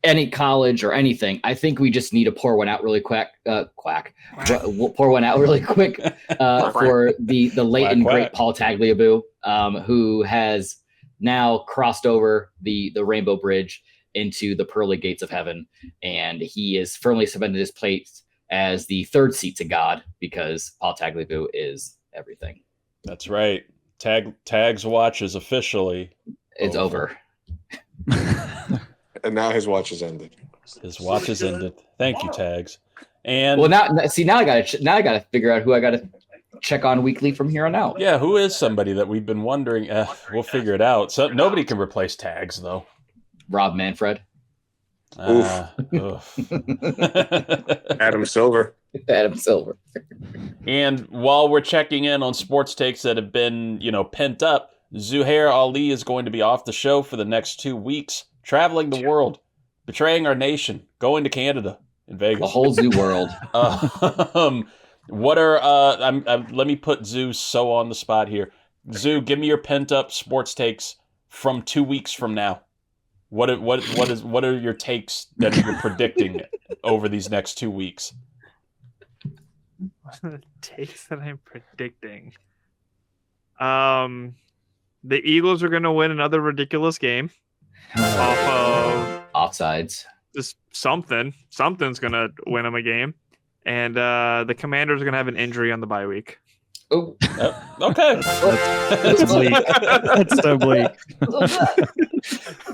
any college or anything, I think we just need to pour one out really quick. Pour one out really quick for the late and great Paul Tagliabue, who has now crossed over the rainbow bridge into the pearly gates of heaven, and he is firmly cemented his place as the third seat to God because Paul Tagliabue is everything. That's right. Tag's watch is officially over. And now his watch is ended. His watch is ended. Thank you, Tags. And well, now I gotta figure out who I gotta check on weekly from here on out. Yeah, who is somebody that we've been wondering? We'll figure it out. So nobody can replace Tags though. Rob Manfred. Adam Silver. And while we're checking in on sports takes that have been, pent up, Zuhair Ali is going to be off the show for the next 2 weeks, traveling the world, betraying our nation, going to Canada in Vegas. The whole zoo world. What are let me put Zoo so on the spot here. Zoo, give me your pent up sports takes from 2 weeks from now. What are your takes that you're predicting over these next 2 weeks? What are the takes that I'm predicting? The Eagles are going to win another ridiculous game off of offsides. Just something's going to win them a game, and the Commanders are going to have an injury on the bye week. Oh, okay. That's bleak. That's so bleak.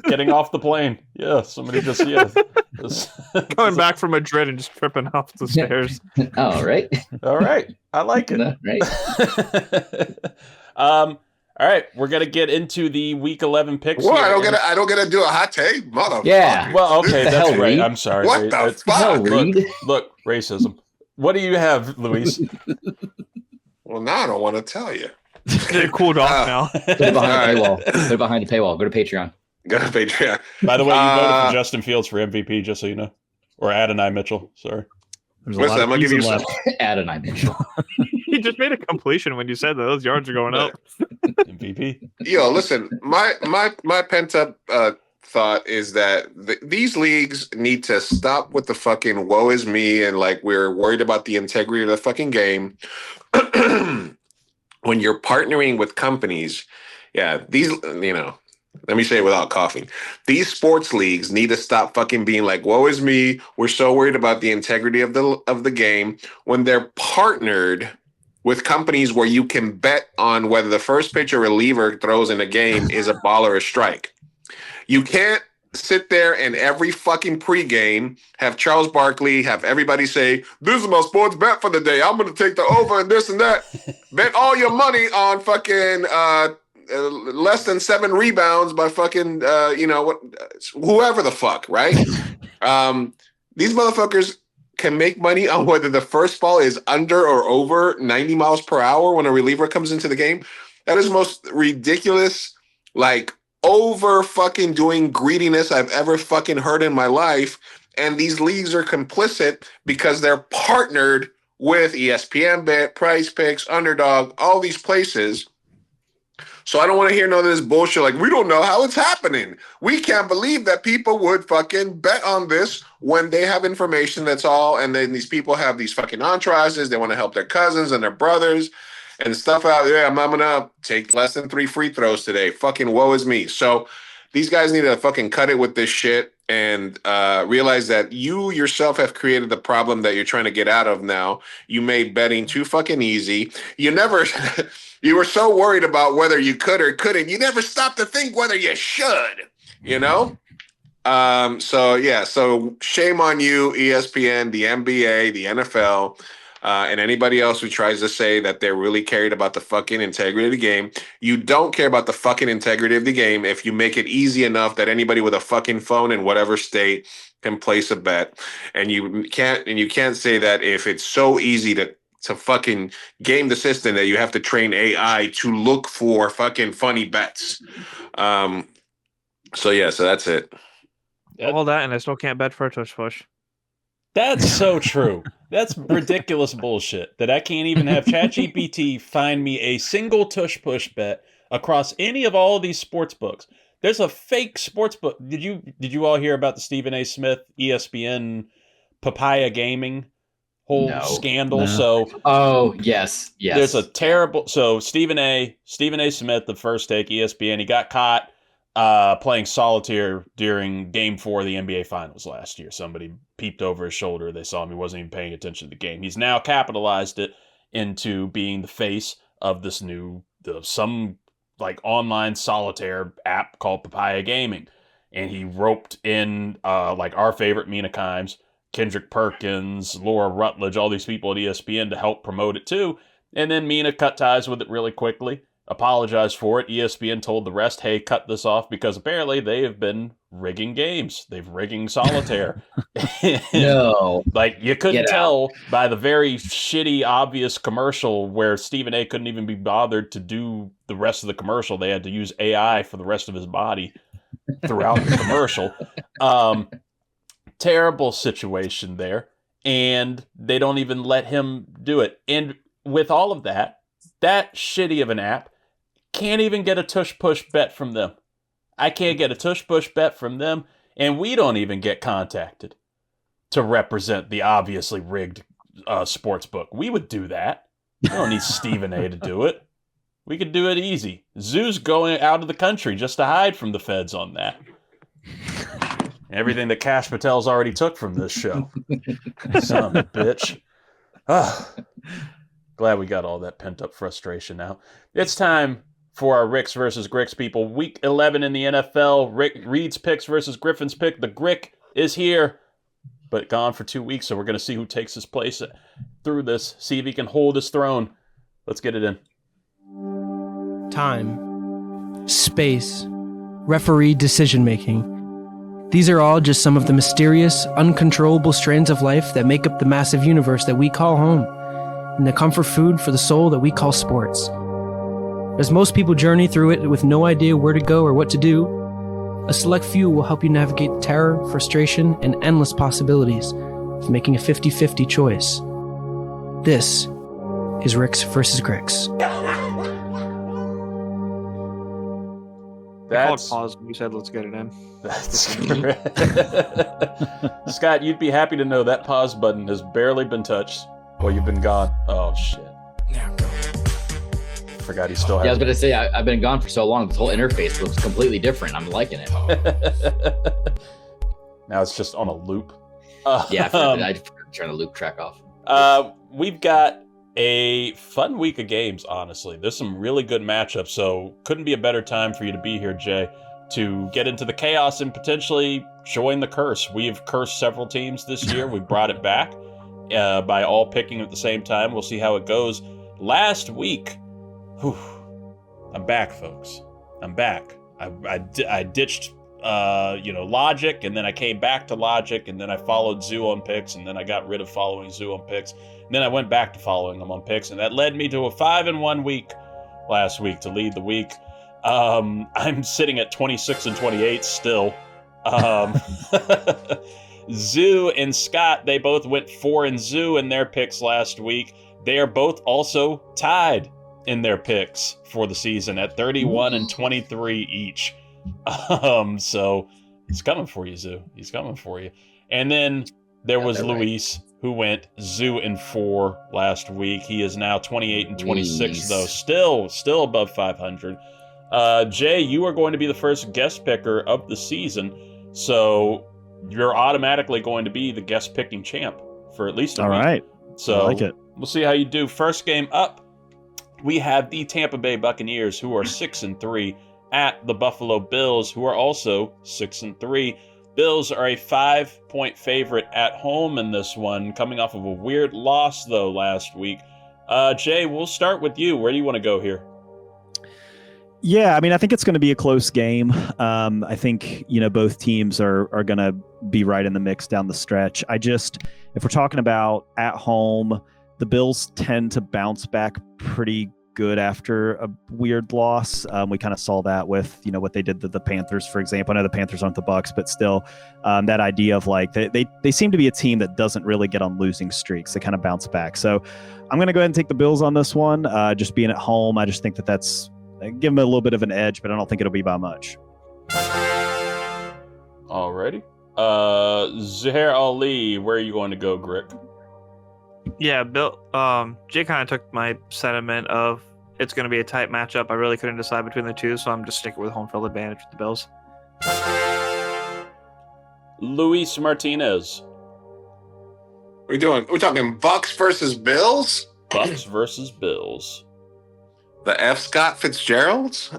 Getting off the plane. Yeah, somebody just going back from Madrid and just tripping off the stairs. All right. I like it. Right. All right, we're gonna get into the Week 11 picks. What? I don't get to do a hot take, motherfucker. Yeah. Well, okay, that's hell, right. Reed? I'm sorry. What the fuck? Look, racism. What do you have, Luis? Well, now I don't want to tell you. It cooled off now. Put it behind the paywall. Put it behind the paywall. Go to Patreon. Go to Patreon. By the way, you voted for Justin Fields for MVP, just so you know, or Adonai Mitchell. Sorry. Listen, I'm gonna give you some. Adonai Mitchell. He just made a completion when you said that those yards are going up. MVP. Yo, listen, my pent up thought is that these leagues need to stop with the fucking woe is me and like we're worried about the integrity of the fucking game. When you're partnering with companies, these, let me say it without coughing. These sports leagues need to stop fucking being like, woe is me. We're so worried about the integrity of the game when they're partnered with companies where you can bet on whether the first pitch a reliever throws in a game is a ball or a strike. You can't sit there and every fucking pregame have Charles Barkley, have everybody say, this is my sports bet for the day. I'm going to take the over and this and that. Bet all your money on fucking less than 7 rebounds by fucking, whoever the fuck, right? These motherfuckers can make money on whether the first ball is under or over 90 miles per hour when a reliever comes into the game. That is the most ridiculous, like, over fucking doing greediness I've ever fucking heard in my life. And these leagues are complicit because they're partnered with ESPN Bet, Price Picks, Underdog, all these places. So I don't want to hear none of this bullshit like, we don't know how it's happening. We can't believe that people would fucking bet on this when they have information that's all, and then these people have these fucking entourages. They want to help their cousins and their brothers and stuff out there. I'm going to take less than 3 free throws today. Fucking woe is me. So these guys need to fucking cut it with this shit and realize that you yourself have created the problem that you're trying to get out of now. You made betting too fucking easy. You never... You were so worried about whether you could or couldn't. You never stopped to think whether you should, you know? So shame on you, ESPN, the NBA, the NFL, and anybody else who tries to say that they're really cared about the fucking integrity of the game. You don't care about the fucking integrity of the game if you make it easy enough that anybody with a fucking phone in whatever state can place a bet. And you can't say that if it's so easy to fucking game the system that you have to train AI to look for fucking funny bets. So that's it. All that, and I still can't bet for a tush push. That's so true. That's ridiculous bullshit that I can't even have ChatGPT find me a single tush push bet across any of all of these sports books. There's a fake sports book. Did you all hear about the Stephen A. Smith ESPN Papaya Gaming whole scandal? No. So, yes. There's a terrible. So Stephen A. Smith, the First Take, ESPN, he got caught playing solitaire during Game 4 of the NBA Finals last year. Somebody peeped over his shoulder. They saw him. He wasn't even paying attention to the game. He's now capitalized it into being the face of this new some online solitaire app called Papaya Gaming, and he roped in our favorite Mina Kimes, Kendrick Perkins, Laura Rutledge, all these people at ESPN to help promote it too. And then Mina cut ties with it really quickly, apologized for it. ESPN told the rest, hey, cut this off because apparently they have been rigging games. They've rigging solitaire. No. You couldn't tell by the very shitty, obvious commercial where Stephen A. couldn't even be bothered to do the rest of the commercial. They had to use AI for the rest of his body throughout the commercial. Terrible situation there, and they don't even let him do it. And with all of that shitty of an app can't even get a tush push bet from them. I can't get a tush push bet from them, and we don't even get contacted to represent the obviously rigged sports book. We would do that. We don't need Stephen A. to do it. We could do it easy. Zoo's going out of the country just to hide from the feds on that. Everything that Kash Patel's already took from this show. Son of a bitch. Glad we got all that pent-up frustration out. It's time for our Ricks versus Gricks, people. Week 11 in the NFL. Reed's picks versus Griffin's pick. The Grick is here, but gone for 2 weeks, so we're going to see who takes his place through this. See if he can hold his throne. Let's get it in. Time. Space. Referee decision-making. These are all just some of the mysterious, uncontrollable strands of life that make up the massive universe that we call home, and the comfort food for the soul that we call sports. As most people journey through it with no idea where to go or what to do, a select few will help you navigate the terror, frustration, and endless possibilities of making a 50-50 choice. This is Ricks versus Gricks. That's pause when you said let's get it in. That's correct. Scott, you'd be happy to know that pause button has barely been touched while you've been gone. Oh shit. Forgot he still has. Yeah, I was gonna say I've been gone for so long. This whole interface looks completely different. I'm liking it. Now it's just on a loop. Yeah, I turn the loop track off. We've got a fun week of games, honestly. There's some really good matchups, so couldn't be a better time for you to be here, Jay, to get into the chaos and potentially join the curse. We've cursed several teams this year. We brought it back by all picking at the same time. We'll see how it goes. Last week, I'm back, folks. I'm back. I ditched Logic, and then I came back to Logic, and then I followed Zoo on picks, and then I got rid of following Zoo on picks, and then I went back to following him on picks, and that led me to a 5-1 week last week to lead the week. I'm sitting at 26-28 still. Zoo and Scott, they both went 4-Zoo in their picks last week. They are both also tied in their picks for the season at 31-23 each. So he's coming for you, Zoo. He's coming for you. And then there was Luis, who went 0-4 last week. He is now 28-26, though. Still above 500. Jay, you are going to be the first guest picker of the season, so you're automatically going to be the guest picking champ for at least a week. All right. So I like it. We'll see how you do. First game up, we have the Tampa Bay Buccaneers, who are 6-3, at the Buffalo Bills, who are also 6-3. Bills are a 5-point favorite at home in this one, coming off of a weird loss, though, last week. Jay, we'll start with you. Where do you want to go here? Yeah, I mean, I think it's going to be a close game. I think, both teams are going to be right in the mix down the stretch. If we're talking about at home, the Bills tend to bounce back pretty good after a weird loss. We kind of saw that with, what they did to the Panthers, for example. I know the Panthers aren't the Bucs, but still that idea of like, they seem to be a team that doesn't really get on losing streaks. They kind of bounce back. So I'm going to go ahead and take the Bills on this one. Just being at home, I just think that's give them a little bit of an edge, but I don't think it'll be by much. Alrighty. Zuhair Ali, where are you going to go, Grick? Yeah, Bill. Jay kind of took my sentiment of it's going to be a tight matchup. I really couldn't decide between the two, so I'm just sticking with home field advantage with the Bills. Luis Martinez. We're talking Bucks versus Bills? Bucks versus Bills. The F. Scott Fitzgeralds?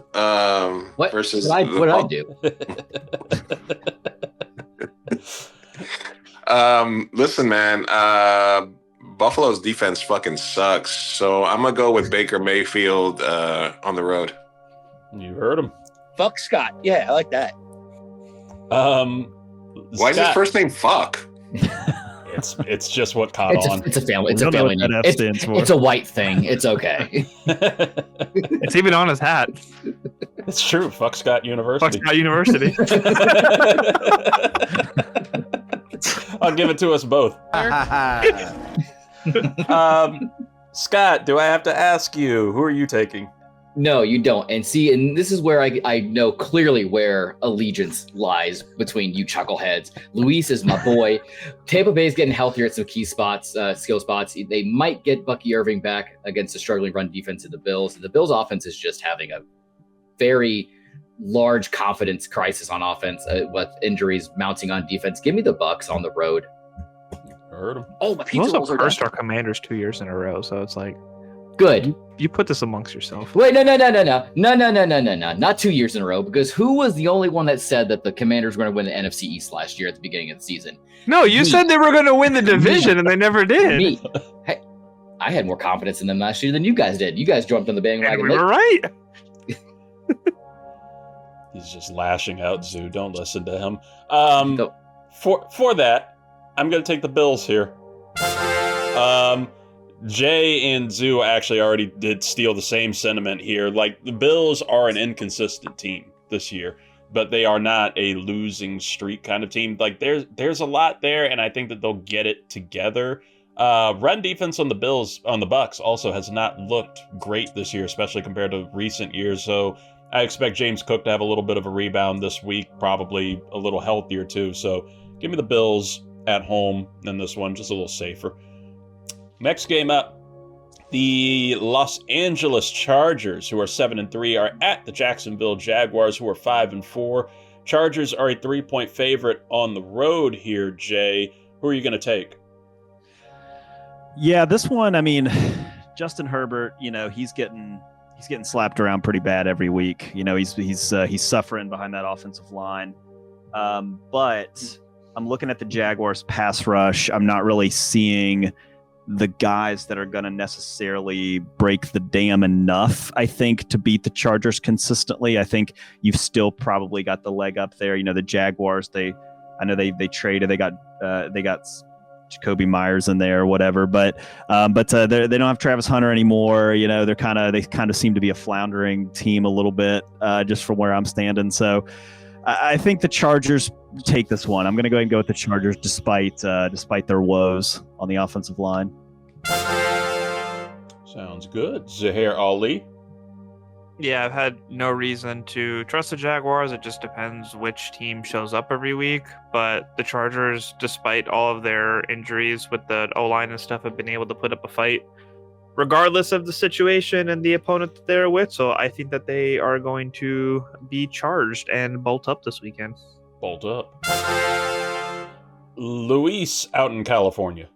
What versus what I do? Listen, man. Buffalo's defense fucking sucks, so I'm gonna go with Baker Mayfield on the road. You heard him. Fuck Scott. Yeah, I like that. Why is his first name Fuck? It's just what caught on. It's a family. It's a family name. It's a white thing. It's okay. It's even on his hat. It's true. Fuck Scott University. Fuck Scott University. I'll give it to us both. Scott, do I have to ask you, who are you taking? No, you don't. And this is where I know clearly where allegiance lies between you chuckleheads. Luis is my boy. Tampa Bay's getting healthier at some key spots, skill spots. They might get Bucky Irving back against a struggling run defense of the Bills. The Bills offense is just having a very large confidence crisis on offense with injuries mounting on defense. Give me the Bucks on the road. Heard him. Oh, my pizza rolls are cursed our Commanders 2 years in a row, so it's like good. You put this amongst yourself. Wait, no. Not 2 years in a row, because who was the only one that said that the Commanders were going to win the NFC East last year at the beginning of the season? No, you said they were going to win the division, and they never did. Me. Hey, I had more confidence in them last year than you guys did. You guys jumped on the bandwagon. And we were right. He's just lashing out, Zoo. Don't listen to him. For that, I'm going to take the Bills here. Jay and Zoo actually already did steal the same sentiment here. Like, the Bills are an inconsistent team this year, but they are not a losing streak kind of team. Like, there's a lot there, and I think that they'll get it together. Run defense on the Bucs also has not looked great this year, especially compared to recent years. So I expect James Cook to have a little bit of a rebound this week, probably a little healthier too. So give me the Bills at home in this one, just a little safer. Next game up, the Los Angeles Chargers, who are 7-3, are at the Jacksonville Jaguars, who are 5-4. Chargers are a 3-point favorite on the road here, Jay. Who are you going to take? Yeah, this one, I mean, Justin Herbert, he's getting slapped around pretty bad every week. He's suffering behind that offensive line. But I'm looking at the Jaguars pass rush. I'm not really seeing the guys that are going to necessarily break the dam enough, I think, to beat the Chargers consistently. I think you've still probably got the leg up there. The Jaguars, I know they traded, they got Jacoby Myers in there or whatever, but they don't have Travis Hunter anymore. They kind of seem to be a floundering team a little bit, just from where I'm standing. So I think the Chargers take this one. I'm going to go ahead and go with the Chargers despite their woes on the offensive line. Sounds good. Zuhair Ali. Yeah, I've had no reason to trust the Jaguars. It just depends which team shows up every week. But the Chargers, despite all of their injuries with the O-line and stuff, have been able to put up a fight regardless of the situation and the opponent that they're with. So I think that they are going to be charged and bolt up this weekend. Bolt up. Luis out in California.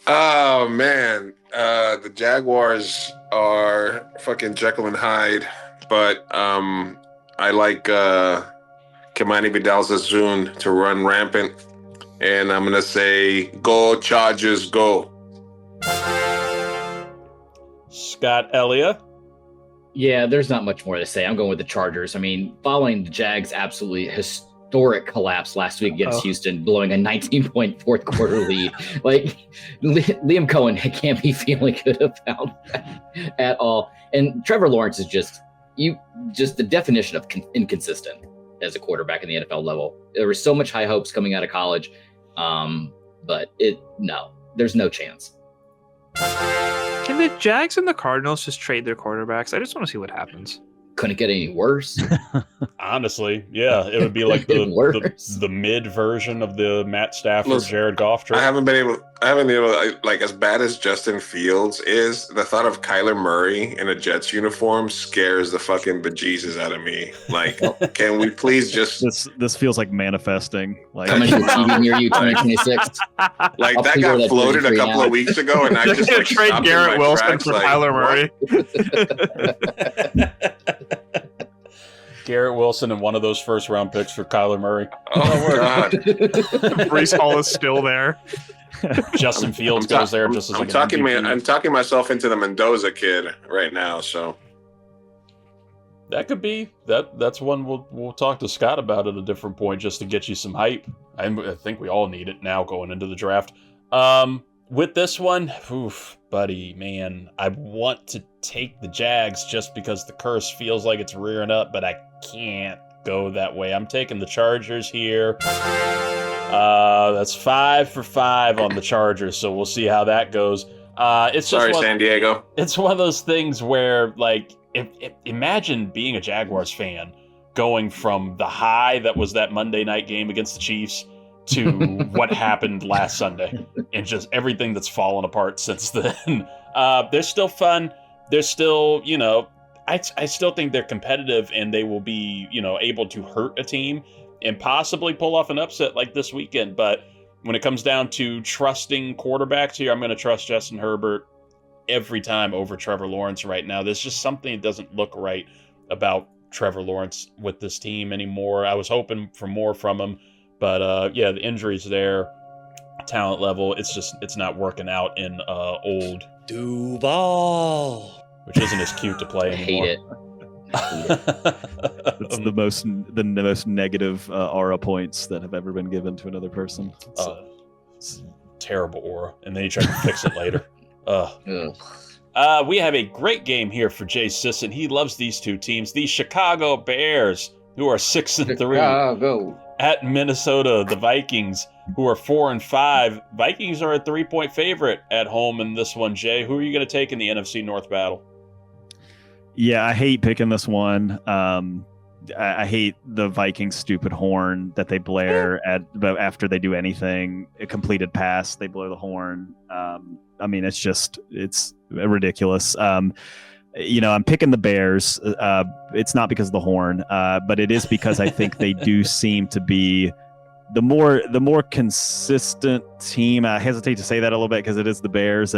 Oh, man. The Jaguars are fucking Jekyll and Hyde, but I like Kamani Vidal-Sassoon to run rampant, and I'm going to say go Chargers, go. Scott Ellia. Yeah, there's not much more to say. I'm going with the Chargers. I mean, following the Jags' absolutely historic collapse last week against Houston, blowing a 19-point fourth quarter lead. Like, Liam Cohen can't be feeling good about that at all. And Trevor Lawrence is just the definition of inconsistent as a quarterback in the NFL level. There was so much high hopes coming out of college, but there's no chance. Can the Jags and the Cardinals just trade their quarterbacks? I just want to see what happens. Couldn't get any worse. Honestly, yeah, it would be like the mid version of the Matt Stafford, Jared Goff trade. I haven't been able like, as bad as Justin Fields is, the thought of Kyler Murray in a Jets uniform scares the fucking bejesus out of me. Like, can we please just this feels like manifesting. Like, coming to a TV near you 2026. Like, that got floated a couple of weeks ago, and I just like trade Garrett Wilson for Kyler Murray. Garrett Wilson and one of those first round picks for Kyler Murray. Oh, God. Breece Hall is still there. Justin Fields goes there just as I'm talking myself into the Mendoza kid right now, so that could be that's one we'll talk to Scott about at a different point, just to get you some hype. I think we all need it now going into the draft. With this one, buddy, man, I want to take the Jags just because the curse feels like it's rearing up, but I can't go that way. I'm taking the Chargers here. That's 5 for 5 on the Chargers, so we'll see how that goes. San Diego. It's one of those things where, like, imagine being a Jaguars fan going from the high that was that Monday night game against the Chiefs to what happened last Sunday, and just everything that's fallen apart since then. They're still fun. They're still, I still think they're competitive, and they will be, able to hurt a team and possibly pull off an upset like this weekend. But when it comes down to trusting quarterbacks here, I'm going to trust Justin Herbert every time over Trevor Lawrence right now. There's just something that doesn't look right about Trevor Lawrence with this team anymore. I was hoping for more from him, but the injuries there, talent level, it's not working out in old Duval, which isn't as cute to play anymore. Hate it. It's the most negative aura points that have ever been given to another person. It's terrible aura, and then you try to fix it later. We have a great game here for Jay Sisson. He loves these two teams, the Chicago Bears, who are 6-3, at Minnesota, the Vikings, who are 4-5. Vikings are a 3-point favorite at home in this one. Jay, who are you going to take in the NFC North battle? Yeah, I hate picking this one. I hate the Vikings' stupid horn that they blare after they do anything. A completed pass, they blow the horn. I mean, it's ridiculous. I'm picking the Bears. It's not because of the horn, but it is because I think they do seem to be the more consistent team. I hesitate to say that a little bit because it is the Bears,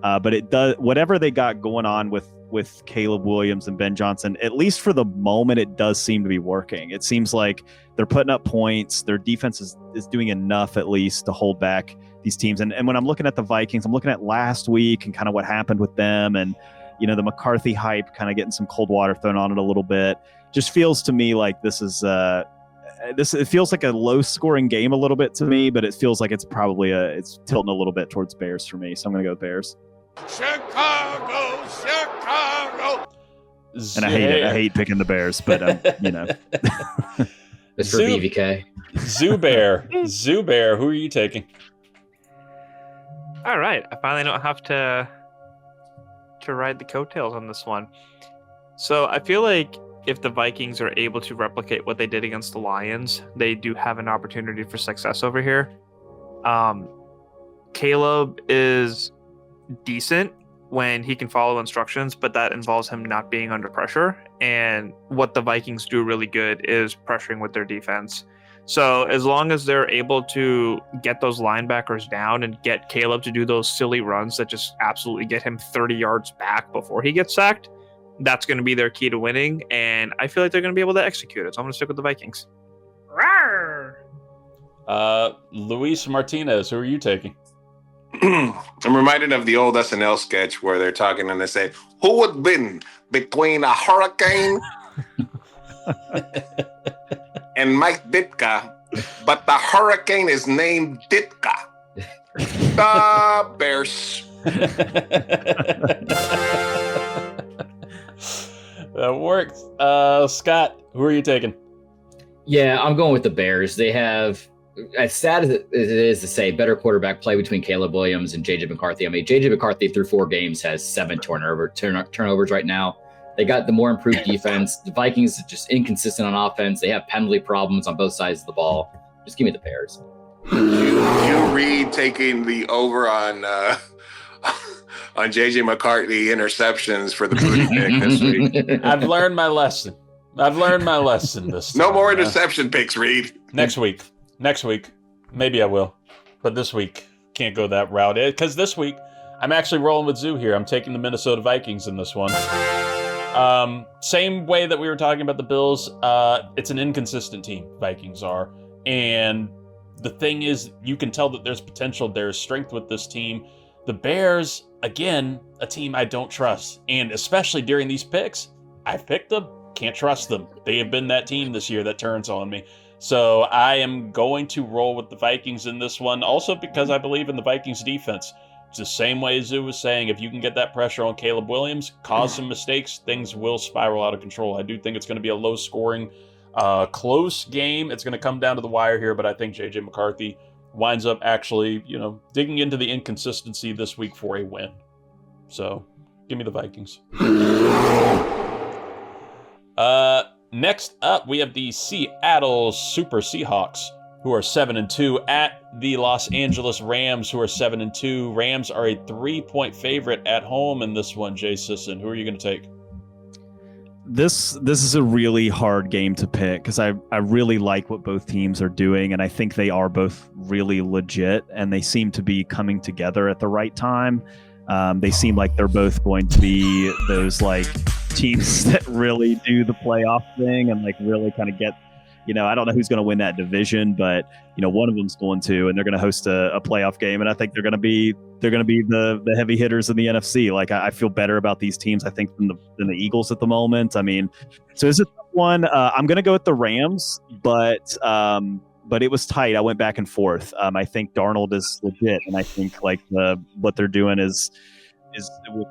but it does whatever they got going on with with Caleb Williams and Ben Johnson, at least for the moment, it does seem to be working. It seems like they're putting up points. Their defense is doing enough, at least, to hold back these teams. And when I'm looking at the Vikings, I'm looking at last week and kind of what happened with them, and the McCarthy hype kind of getting some cold water thrown on it a little bit. Just feels to me like this is it feels like a low scoring game a little bit to me, but it feels like it's probably it's tilting a little bit towards Bears for me. So I'm going to go with Bears. Chicago. And I hate it. I hate picking the Bears, but It's for BVK. Zuhair, who are you taking? All right, I finally don't have to ride the coattails on this one. So I feel like if the Vikings are able to replicate what they did against the Lions, they do have an opportunity for success over here. Caleb is decent when he can follow instructions, but that involves him not being under pressure. And what the Vikings do really good is pressuring with their defense. So as long as they're able to get those linebackers down and get Caleb to do those silly runs that just absolutely get him 30 yards back before he gets sacked, that's going to be their key to winning. And I feel like they're going to be able to execute it. So I'm going to stick with the Vikings. Luis Martinez, who are you taking? I'm reminded of the old SNL sketch where they're talking and they say, who would win between a hurricane and Mike Ditka, but the hurricane is named Ditka? The Bears. That works. Scott, who are you taking? Yeah, I'm going with the Bears. They have, as sad as it is to say, better quarterback play between Caleb Williams and JJ McCarthy. I mean, JJ McCarthy through 4 games has 7 turnovers right now. They got the more improved defense. The Vikings are just inconsistent on offense. They have penalty problems on both sides of the ball. Just give me the Bears. You read taking the over on JJ McCarthy interceptions for the Boutte pick this week. I've learned my lesson. This time. No more interception picks, Reed. Next week. Maybe I will. But this week, can't go that route. Because this week, I'm actually rolling with Zoo here. I'm taking the Minnesota Vikings in this one. Same way that we were talking about the Bills. It's an inconsistent team, Vikings are. And the thing is, you can tell that there's potential, there's strength with this team. The Bears, again, a team I don't trust. And especially during these picks, I've picked them. Can't trust them. They have been that team this year that turns on me. So I am going to roll with the Vikings in this one. Also because I believe in the Vikings defense. It's the same way Zoo was saying, if you can get that pressure on Caleb Williams, cause some mistakes, things will spiral out of control. I do think it's going to be a low-scoring, close game. It's going to come down to the wire here, but I think J.J. McCarthy winds up actually, digging into the inconsistency this week for a win. So, give me the Vikings. Next up, we have the Seattle Super Seahawks, who are 7-2 at the Los Angeles Rams, who are 7-2. Rams are a 3-point favorite at home in this one. Jay Sisson, who are you going to take? This is a really hard game to pick because I really like what both teams are doing, and I think they are both really legit, and they seem to be coming together at the right time. They seem like they're both going to be those teams that really do the playoff thing and really kind of get. I don't know who's going to win that division, but one of them's going to, and they're going to host a playoff game, and I think they're going to be the heavy hitters in the NFC. I feel better about these teams, I think, than the Eagles at the moment. I mean, so is it one? I'm going to go with the Rams, but it was tight. I went back and forth. I think Darnold is legit, and I think what they're doing is with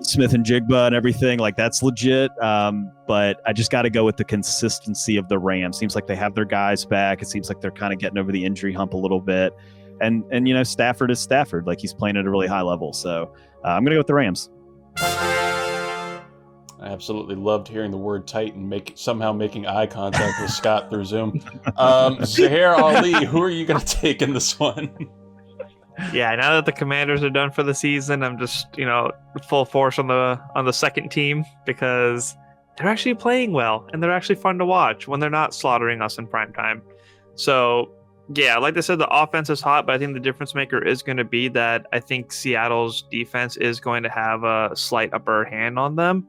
Smith and Jigba and everything, that's legit. But I just got to go with the consistency of the Rams. Seems like they have their guys back. It seems like they're kind of getting over the injury hump a little bit. And Stafford is Stafford. He's playing at a really high level. So I'm going to go with the Rams. I absolutely loved hearing the word tight and somehow making eye contact with Scott through Zoom. Zuhair Ali, who are you going to take in this one? Yeah, now that the Commanders are done for the season, I'm just, full force on the second team because they're actually playing well and they're actually fun to watch when they're not slaughtering us in prime time. So Yeah, like I said, the offense is hot, but I think the difference maker is going to be that I think Seattle's defense is going to have a slight upper hand on them.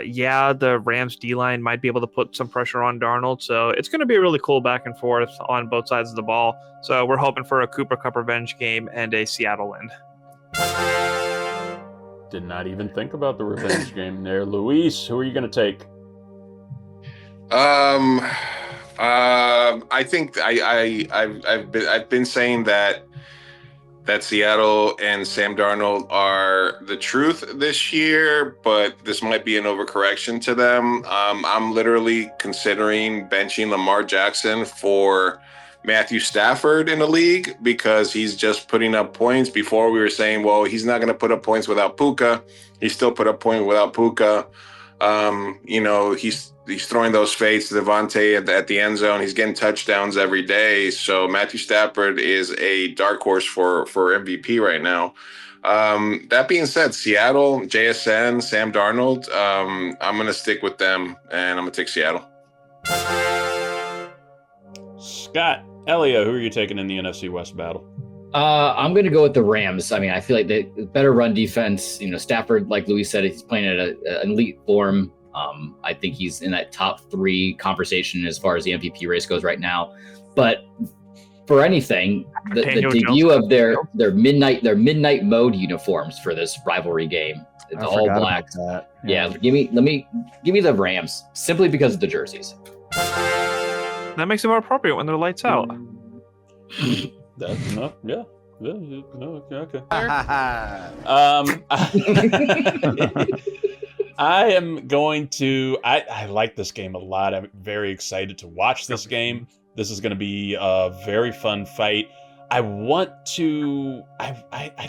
Yeah, the Rams D-line might be able to put some pressure on Darnold, so it's going to be a really cool back and forth on both sides of the ball. So we're hoping for a Cooper Kupp revenge game and a Seattle win. Did not even think about the revenge game there. Luis, who are you going to take? I think I've been saying that Seattle and Sam Darnold are the truth this year, but this might be an overcorrection to them. I'm literally considering benching Lamar Jackson for Matthew Stafford in the league because he's just putting up points. Before we were saying, well, he's not going to put up points without Puka. He still put up points without Puka. He's throwing those fades to Devontae at the end zone. He's getting touchdowns every day. So Matthew Stafford is a dark horse for MVP right now. That being said, Seattle, JSN, Sam Darnold, I'm going to stick with them, and I'm going to take Seattle. Scott Ellia, who are you taking in the NFC West battle? I'm going to go with the Rams. I mean, I feel like the better run defense. Stafford, like Luis said, he's playing at an elite form. I think he's in that top 3 conversation as far as the MVP race goes right now. But for anything, the debut of their midnight mode uniforms for this rivalry game, the all black. Yeah, give me the Rams simply because of the jerseys. That makes it more appropriate when they're lights out. That's enough. Yeah. Okay. I am going to. I like this game a lot. I'm very excited to watch this game. This is going to be a very fun fight. I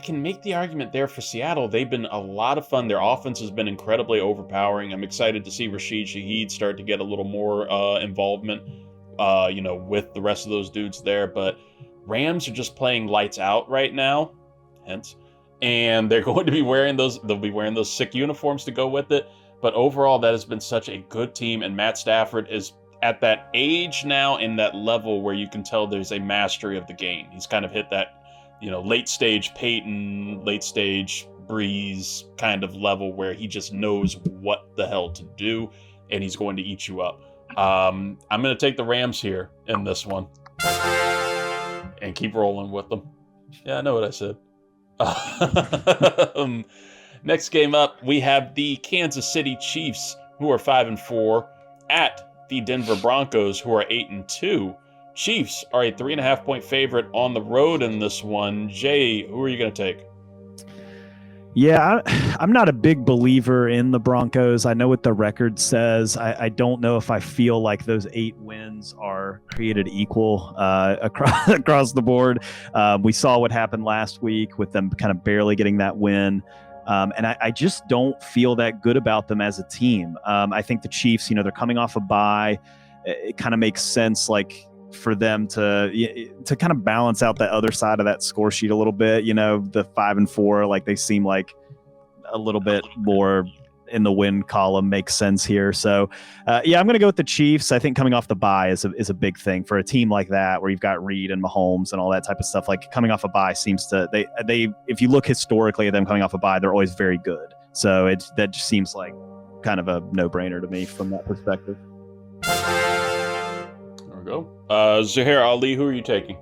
can make the argument there for Seattle. They've been a lot of fun. Their offense has been incredibly overpowering. I'm excited to see Rashid Shaheed start to get a little more involvement, with the rest of those dudes there. But Rams are just playing lights out right now, hence. And they're going to be wearing those. They'll be wearing those sick uniforms to go with it. But overall, that has been such a good team. And Matt Stafford is at that age now and that level where you can tell there's a mastery of the game. He's kind of hit that, late stage Peyton, late stage Breeze kind of level where he just knows what the hell to do, and he's going to eat you up. I'm going to take the Rams here in this one and keep rolling with them. Yeah, I know what I said. Next game up, we have the Kansas City Chiefs, who are 5-4, at the Denver Broncos, who are 8-2. Chiefs are a 3.5-point favorite on the road in this one. Jay, who are you going to take? Yeah, I'm not a big believer in the Broncos. I know what the record says. I don't know if I feel like those 8 wins are created equal across the board. We saw what happened last week with them kind of barely getting that win. And I just don't feel that good about them as a team. I think the Chiefs, they're coming off a bye. It kind of makes sense, for them to kind of balance out that other side of that score sheet a little bit. The 5-4, they seem like a little bit more in the win column makes sense here. So, I'm going to go with the Chiefs. I think coming off the bye is a big thing for a team like that, where you've got Reed and Mahomes and all that type of stuff. Coming off a bye seems to they if you look historically at them coming off a bye, they're always very good. So that just seems like kind of a no-brainer to me from that perspective. There we go. Zuhair Ali, who are you taking?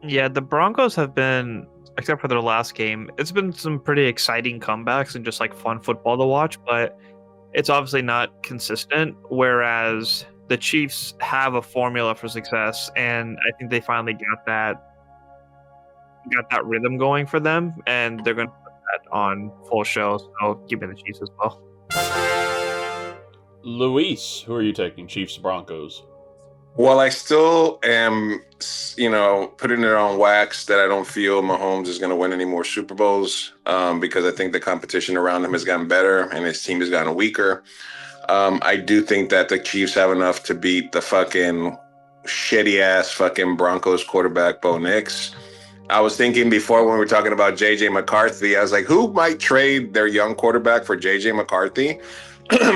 Yeah, the Broncos have been, except for their last game, it's been some pretty exciting comebacks and just fun football to watch, but it's obviously not consistent, whereas the Chiefs have a formula for success, and I think they finally got that rhythm going for them, and they're going to put that on full show, so give me the Chiefs as well. Luis, who are you taking? Chiefs, Broncos? Well, I still am, putting it on wax that I don't feel Mahomes is going to win any more Super Bowls because I think the competition around him has gotten better and his team has gotten weaker. I do think that the Chiefs have enough to beat the fucking shitty-ass fucking Broncos quarterback, Bo Nix. I was thinking before when we were talking about J.J. McCarthy, I was like, who might trade their young quarterback for J.J. McCarthy?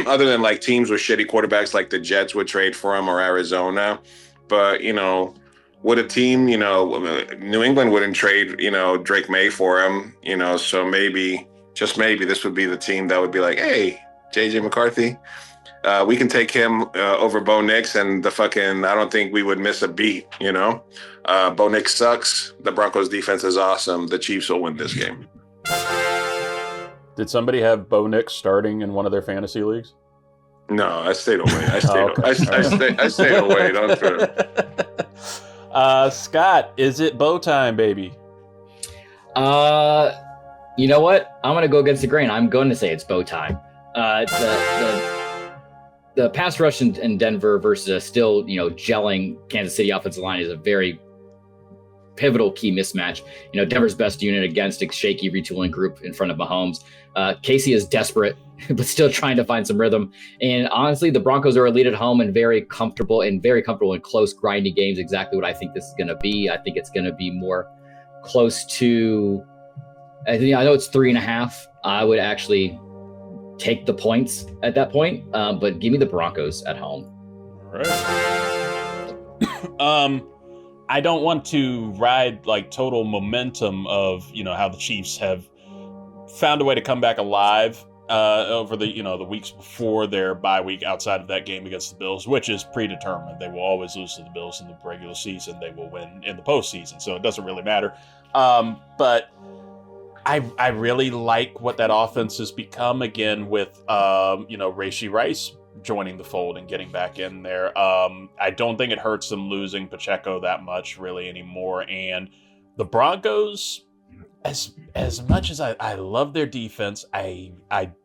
Other than teams with shitty quarterbacks like the Jets would trade for him or Arizona. But, would a team, New England wouldn't trade, Drake May for him, so maybe, just maybe, this would be the team that would be like, hey, JJ McCarthy, we can take him over Bo Nix, and I don't think we would miss a beat, Bo Nix sucks. The Broncos defense is awesome. The Chiefs will win this game. Did somebody have Bo Nix starting in one of their fantasy leagues? No, I stayed away. I stayed away. Don't do it. Scott, is it bow time, baby? You know what? I'm gonna go against the grain. I'm going to say it's bow time. The pass rush in Denver versus a still gelling Kansas City offensive line is a very pivotal key mismatch. Denver's best unit against a shaky retooling group in front of Mahomes. Casey is desperate, but still trying to find some rhythm. And honestly, the Broncos are elite at home and very comfortable in close, grindy games. Exactly what I think this is going to be. I think it's going to be more close to. I know it's 3.5. I would actually take the points at that point, but give me the Broncos at home. All right. I don't want to ride like total momentum of how the Chiefs have found a way to come back alive over the weeks before their bye week outside of that game against the Bills, which is predetermined. They will always lose to the Bills in the regular season. They will win in the postseason, so it doesn't really matter. But I really like what that offense has become again with Rashee Rice joining the fold and getting back in there. I don't think it hurts them losing Pacheco that much really anymore. And the Broncos, as much as I love their defense, I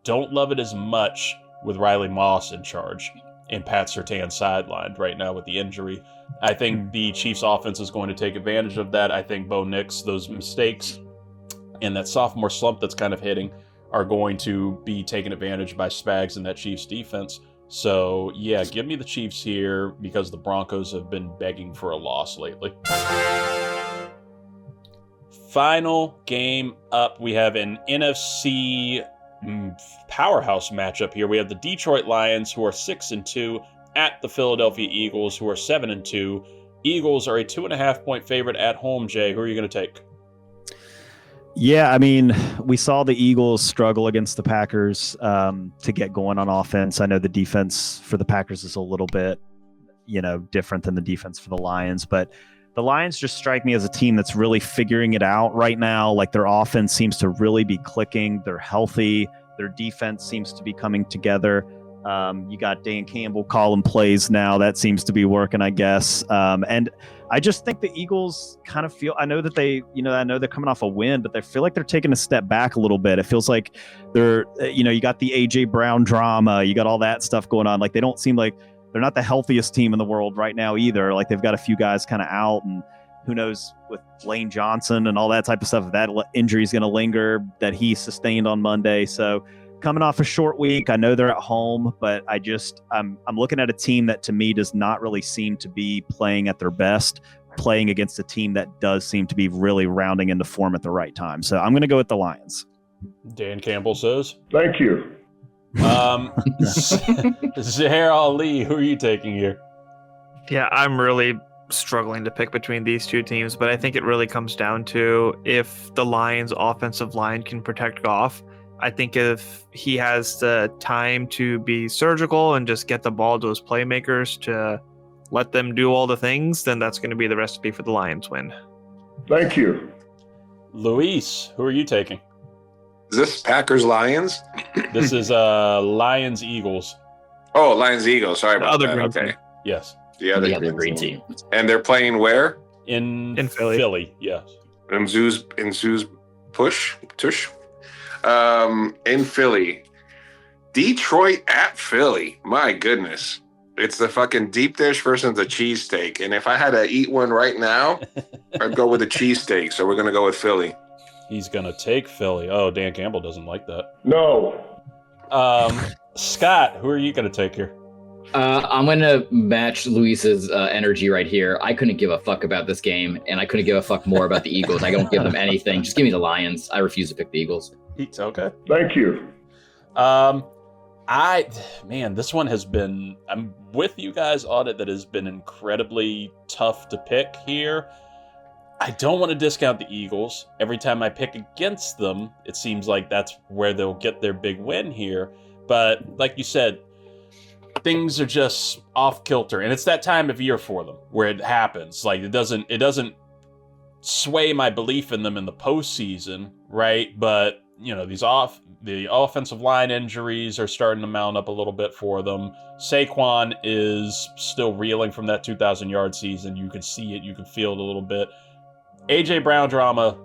don't love it as much with Riley Moss in charge and Pat Surtain sidelined right now with the injury. I think the Chiefs offense is going to take advantage of that. I think Bo Nix, those mistakes and that sophomore slump that's kind of hitting are going to be taken advantage by Spags and that Chiefs defense. So, yeah, give me the Chiefs here because the Broncos have been begging for a loss lately. Final game up, we have an NFC powerhouse matchup here. We have the Detroit Lions, who are 6-2, at the Philadelphia Eagles, who are 7-2. Eagles are a 2.5-point favorite at home. Jay, who are you going to take? Yeah, I mean, we saw the Eagles struggle against the Packers to get going on offense. I know the defense for the Packers is a little bit, different than the defense for the Lions, but the Lions just strike me as a team that's really figuring it out right now. Like their offense seems to really be clicking. They're healthy. Their defense seems to be coming together. You got Dan Campbell calling plays now. That seems to be working, I guess. And I just think the Eagles kind of feel, I know they're coming off a win, but they feel like they're taking a step back a little bit. It feels like they're, you got the AJ Brown drama, you got all that stuff going on. Like they don't seem like they're not the healthiest team in the world right now either. Like they've got a few guys kind of out, and who knows with Lane Johnson and all that type of stuff, if that injury is going to linger that he sustained on Monday. So coming off a short week, I know they're at home, but I'm looking at a team that to me does not really seem to be playing at their best, playing against a team that does seem to be really rounding into form at the right time. So I'm going to go with the Lions. Dan Campbell says. Thank you. Zuhair Ali, who are you taking here? Yeah, I'm really struggling to pick between these two teams, but I think it really comes down to if the Lions offensive line can protect Goff. I think if he has the time to be surgical and just get the ball to his playmakers to let them do all the things, then that's going to be the recipe for the Lions win. Thank you. Luis, who are you taking? Is this Packers Lions? This is Lions Eagles. Oh, Lions Eagles. Sorry about that. Okay. Team. Yes. The other green team. And they're playing where? In Philly. Yes. In Zoo's tush. In Philly. Detroit at Philly. My goodness. It's the fucking deep dish versus the cheesesteak. And if I had to eat one right now, I'd go with the cheesesteak. So we're going to go with Philly. He's going to take Philly. Oh, Dan Campbell doesn't like that. No. Scott, who are you going to take here? I'm going to match Luis's energy right here. I couldn't give a fuck about this game, and I couldn't give a fuck more about the Eagles. I don't give them anything. Just give me the Lions. I refuse to pick the Eagles. It's okay. Thank you. This one has been, I'm with you guys on it, that has been incredibly tough to pick here. I don't want to discount the Eagles. Every time I pick against them, it seems like that's where they'll get their big win here. But like you said, things are just off kilter, and it's that time of year for them where it happens. Like it doesn't sway my belief in them in the postseason, right? But the offensive line injuries are starting to mount up a little bit for them. Saquon is still reeling from that 2,000-yard season. You can see it, you can feel it a little bit. AJ Brown drama,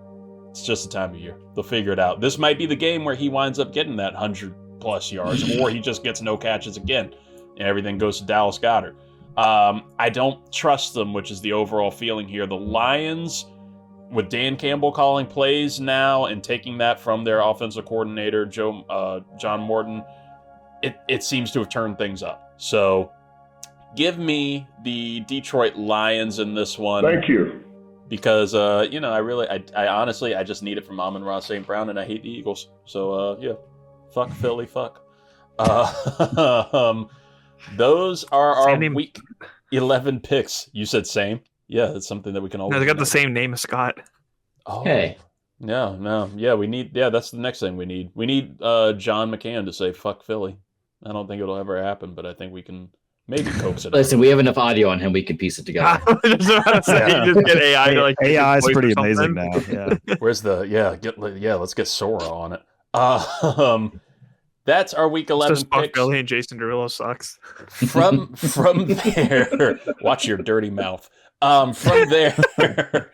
it's just the time of year. They'll figure it out. This might be the game where he winds up getting that 100+ yards, or he just gets no catches again, and everything goes to Dallas Goedert. I don't trust them, which is the overall feeling here. The Lions, with Dan Campbell calling plays now and taking that from their offensive coordinator, John Morton, it seems to have turned things up. So give me the Detroit Lions in this one. Thank you. Because, I honestly, I just need it from Amon-Ra St. Brown, and I hate the Eagles. So, fuck Philly, fuck. Those are our week 11 picks. You said same? Yeah, it's something that we can always. No, they got the same name as Scott. Oh. Hey. No. Yeah, that's the next thing we need. We need John McCann to say fuck Philly. I don't think it'll ever happen, but I think we can maybe coax it. Listen, we have enough audio on him, we can piece it together. You just get AI to AI is pretty amazing now. Yeah. Where's let's get Sora on it. That's our week 11 picks. Billy and Jason Derulo sucks. From there, watch your dirty mouth. From there,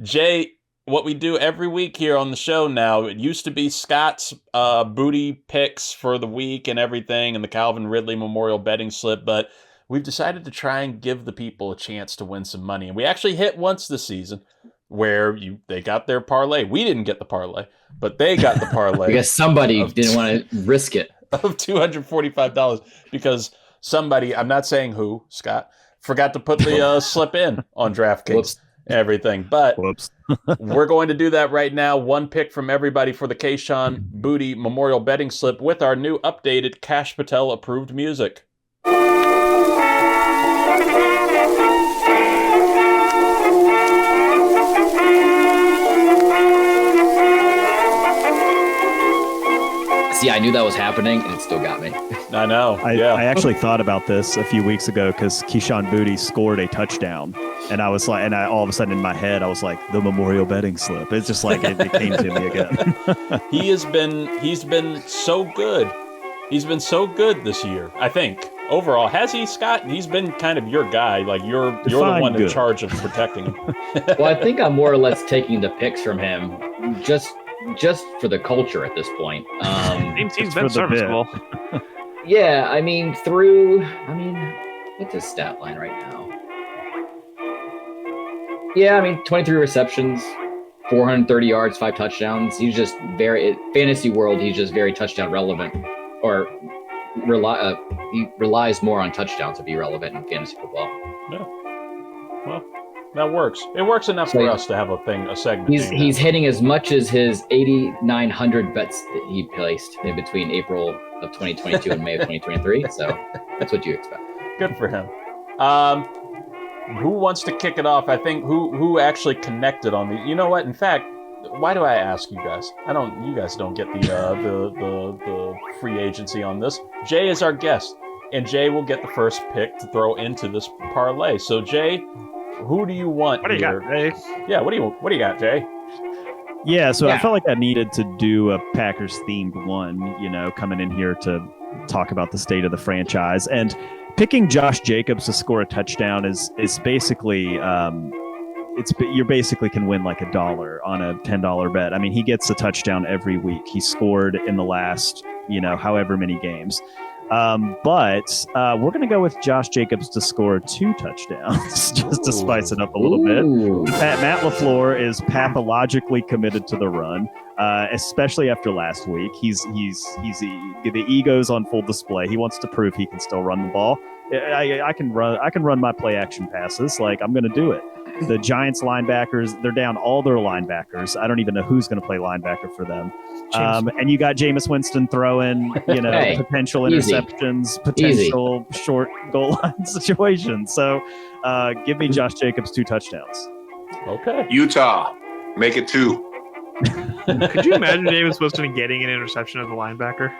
Jay, what we do every week here on the show now, it used to be Scott's Boutte picks for the week and everything, and the Calvin Ridley Memorial betting slip, but we've decided to try and give the people a chance to win some money. And we actually hit once this season where they got their parlay. We didn't get the parlay, but they got the parlay. Because somebody didn't want to risk it. Of $245 because somebody, I'm not saying who, Scott, forgot to put the slip in on DraftKings and everything. But we're going to do that right now. One pick from everybody for the Keyshawn Boutte Memorial Betting Slip with our new updated Kash Patel approved music. See, I knew that was happening, and it still got me. I know. I actually thought about this a few weeks ago because Keyshawn Boutte scored a touchdown, and I was like, all of a sudden in my head, I was like, the Memorial Betting Slip. It's just like it came to me again. He's been so good. He's been so good this year, I think. Overall, has he, Scott? He's been kind of your guy. Like you're the one in charge of protecting him. Well, I think I'm more or less taking the picks from him just for the culture at this point. He's been serviceable. Yeah, what's his stat line right now? Yeah, 23 receptions, 430 yards, 5 touchdowns. He's just fantasy world, he's just very touchdown relevant. Or he relies more on touchdowns to be relevant in fantasy football. Yeah. Well, that works. It works enough for us to have a segment. He's hitting as much as his 8,900 bets that he placed in between April of 2022 and May of 2023. So that's what you expect. Good for him. Who wants to kick it off? I think who actually connected on the. You know what? In fact, why do I ask you guys? You guys don't get the free agency on this. Jay is our guest, and Jay will get the first pick to throw into this parlay. So Jay, who do you want? What do you got, Jay? Yeah, what do you got, Jay? Yeah, so I felt like I needed to do a Packers themed one, coming in here to talk about the state of the franchise. And picking Josh Jacobs to score a touchdown is basically you basically can win like $1 on a $10 bet. I mean, he gets a touchdown every week. He scored in the last, however many games. But we're going to go with Josh Jacobs to score 2 touchdowns just to spice it up a little bit. Matt LaFleur is pathologically committed to the run, especially after last week. The ego's on full display. He wants to prove he can still run the ball. I can run my play action passes. Like, I'm going to do it. The Giants linebackers, they're down all their linebackers. I don't even know who's going to play linebacker for them. And you got Jameis Winston throwing, potential interceptions, potential short goal line situations. So give me Josh Jacobs 2 touchdowns. Okay. Utah, make it 2. Could you imagine Jameis Winston getting an interception as a linebacker?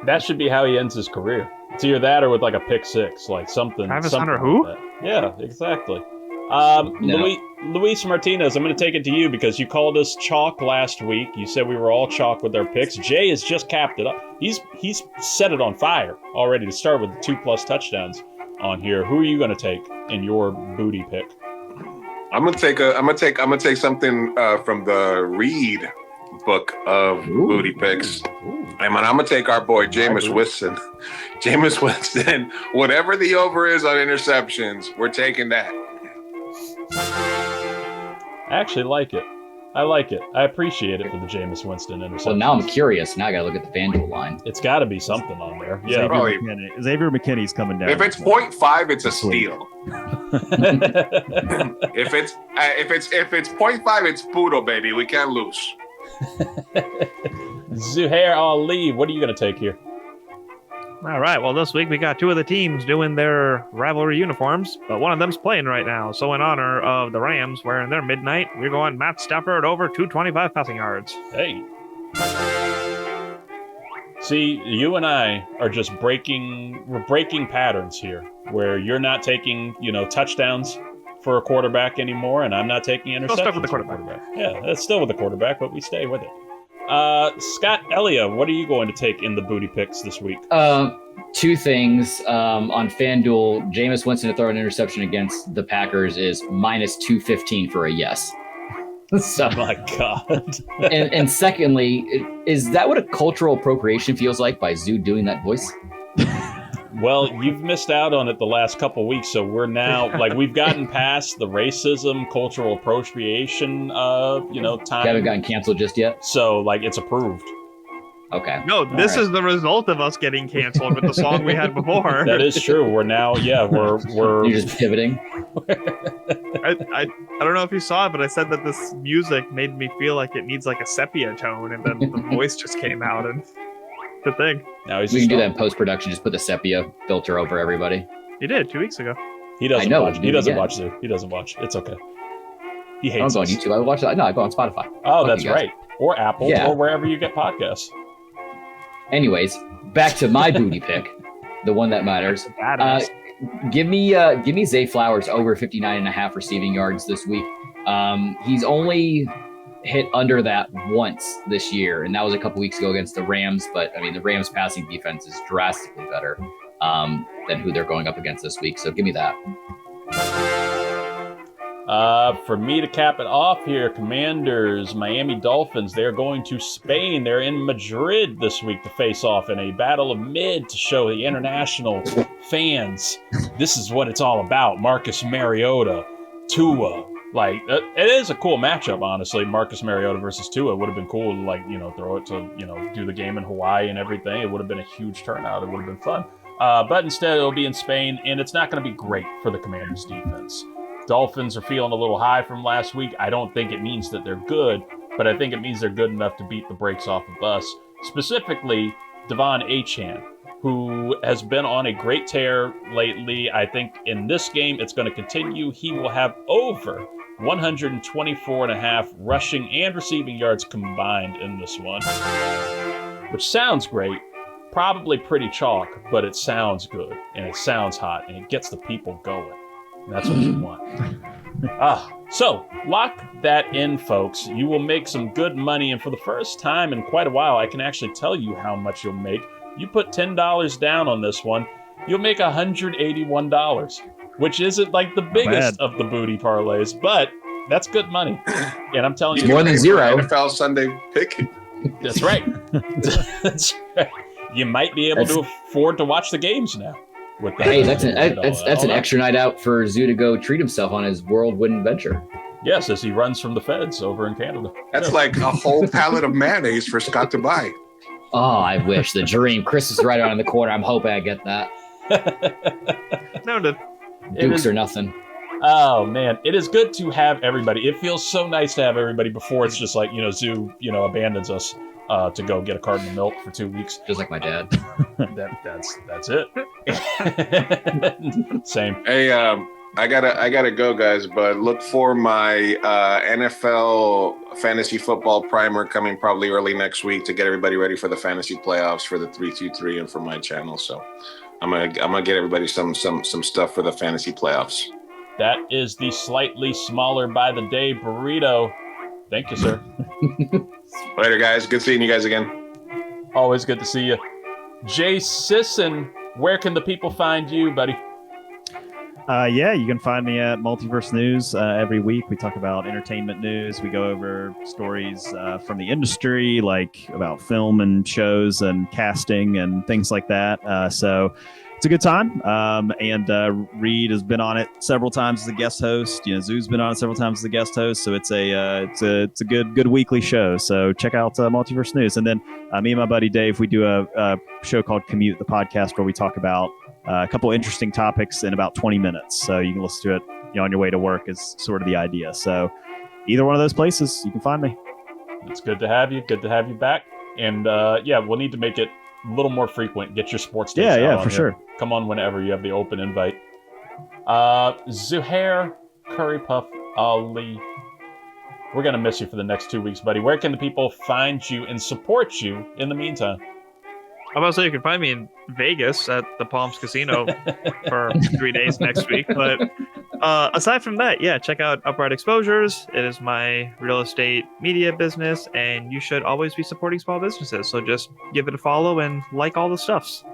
That should be how he ends his career. It's either that or with like a pick 6, like something. Travis something Hunter, who? Like that. Yeah, exactly. No. Luis Martinez, I'm going to take it to you because you called us chalk last week. You said we were all chalk with our picks. Jay has just capped it up. He's set it on fire already to start with the 2+ touchdowns on here. Who are you going to take in your booty pick? I'm gonna take something from the Reed book of booty picks. I'm gonna take our boy Jameis Winston. Jameis Winston, whatever the over is on interceptions, we're taking that. I actually like it. I like it. I appreciate it for the Jameis Winston interception. Well, now I'm curious. Now I got to look at the FanDuel line. It's got to be something on there. Yeah. Xavier McKinney's coming down. If it's 0.5, it's a steal. if it's 0.5, it's Boutte, baby. We can't lose. Zuhair Ali, what are you going to take here? All right. Well, this week we got 2 of the teams doing their rivalry uniforms, but one of them's playing right now. So in honor of the Rams wearing their midnight, we're going Matt Stafford over 225 passing yards. Hey. See, you and I are just breaking patterns here, where you're not taking, touchdowns for a quarterback anymore, and I'm not taking interceptions. Still stuck with the quarterback. Yeah, that's still with the quarterback, but we stay with it. Scott Ellia, what are you going to take in the booty picks this week? 2 things. On FanDuel, Jameis Winston to throw an interception against the Packers is -215 for a yes. So, oh my God. and secondly, is that what a cultural appropriation feels like by Zoo doing that voice? Well, you've missed out on it the last couple weeks, so we're now we've gotten past the racism, cultural appropriation, time. You haven't gotten canceled just yet? So, it's approved. Okay. No, this is the result of us getting canceled with the song we had before. That is true. We're now, we're You're just pivoting. I don't know if you saw it, but I said that this music made me feel like it needs like a sepia tone, and then the voice just came out, and the thing. Now we can do that in post-production. Just put the sepia filter over everybody. You did 2 weeks ago. He doesn't watch. He doesn't watch. He doesn't watch. It's okay. He hates. I don't go on YouTube. I watch that. No, I go on Spotify. Oh, that's right. Or Apple, or wherever you get podcasts. Anyways, back to my booty pick, the one that matters. Give me Zay Flowers over 59.5 receiving yards this week. He's only hit under that once this year, and that was a couple weeks ago against the Rams. But I mean, the Rams passing defense is drastically better than who they're going up against this week. So give me that. For me to cap it off here, Commanders, Miami Dolphins, they're going to Spain. They're in Madrid this week to face off in a battle of mid to show the international fans this is what it's all about. Marcus Mariota, Tua. It is a cool matchup, honestly. Marcus Mariota versus Tua. It would have been cool to, throw it to, do the game in Hawaii and everything. It would have been a huge turnout. It would have been fun. But instead, it'll be in Spain, and it's not going to be great for the Commanders' defense. Dolphins are feeling a little high from last week. I don't think it means that they're good, but I think it means they're good enough to beat the brakes off of us. Specifically, Devon Achane, who has been on a great tear lately. I think in this game, it's going to continue. He will have over 124.5 rushing and receiving yards combined in this one, which sounds great. Probably pretty chalk, but it sounds good, and it sounds hot, and it gets the people going. And that's what you want. So lock that in, folks. You will make some good money, and for the first time in quite a while, I can actually tell you how much you'll make. You put $10 down on this one, you'll make $181, which isn't like the biggest of the booty parlays, but that's good money. And I'm telling you, more than zero. NFL Sunday pick. That's right. That's right. You might be able to afford to watch the games now. With that. Hey, that's an extra night out for Zoo to go treat himself on his whirlwind adventure. Yes, as he runs from the feds over in Canada. That's like a whole pallet of mayonnaise for Scott to buy. Oh, I wish. The dream. Chris is right around the corner. I'm hoping I get that. Noted. Dukes or nothing. Oh man, it is good to have everybody. It feels so nice to have everybody before it's just like, Zoo, abandons us to go get a carton of milk for 2 weeks. Just like my dad. That's it. Same. Hey, I gotta go, guys. But look for my NFL fantasy football primer coming probably early next week to get everybody ready for the fantasy playoffs for the 3-2-3 and for my channel. So I'm gonna get everybody some stuff for the fantasy playoffs. That is the slightly smaller by the day burrito. Thank you, sir. Later, guys. Good seeing you guys again. Always good to see you. Jay Sisson, where can the people find you, buddy? You can find me at Multiverse News every week. We talk about entertainment news. We go over stories from the industry, like about film and shows and casting and things like that. So it's a good time. And Reed has been on it several times as a guest host. Zoo's been on it several times as a guest host. So it's a good weekly show. So check out Multiverse News. And then me and my buddy Dave, we do a show called Commute, the podcast, where we talk about a couple interesting topics in about 20 minutes. So you can listen to it on your way to work is sort of the idea. So either one of those places, you can find me. It's good to have you. Good to have you back. And we'll need to make it a little more frequent. Get your sports takes out on for here. Sure. Come on whenever you have the open invite. Zuhair Ali, we're going to miss you for the next 2 weeks, buddy. Where can the people find you and support you in the meantime? I'm about to say you can find me in Vegas at the Palms Casino for 3 days next week. But aside from that, check out Upright Exposures. It is my real estate media business, and you should always be supporting small businesses. So just give it a follow and like all the stuffs.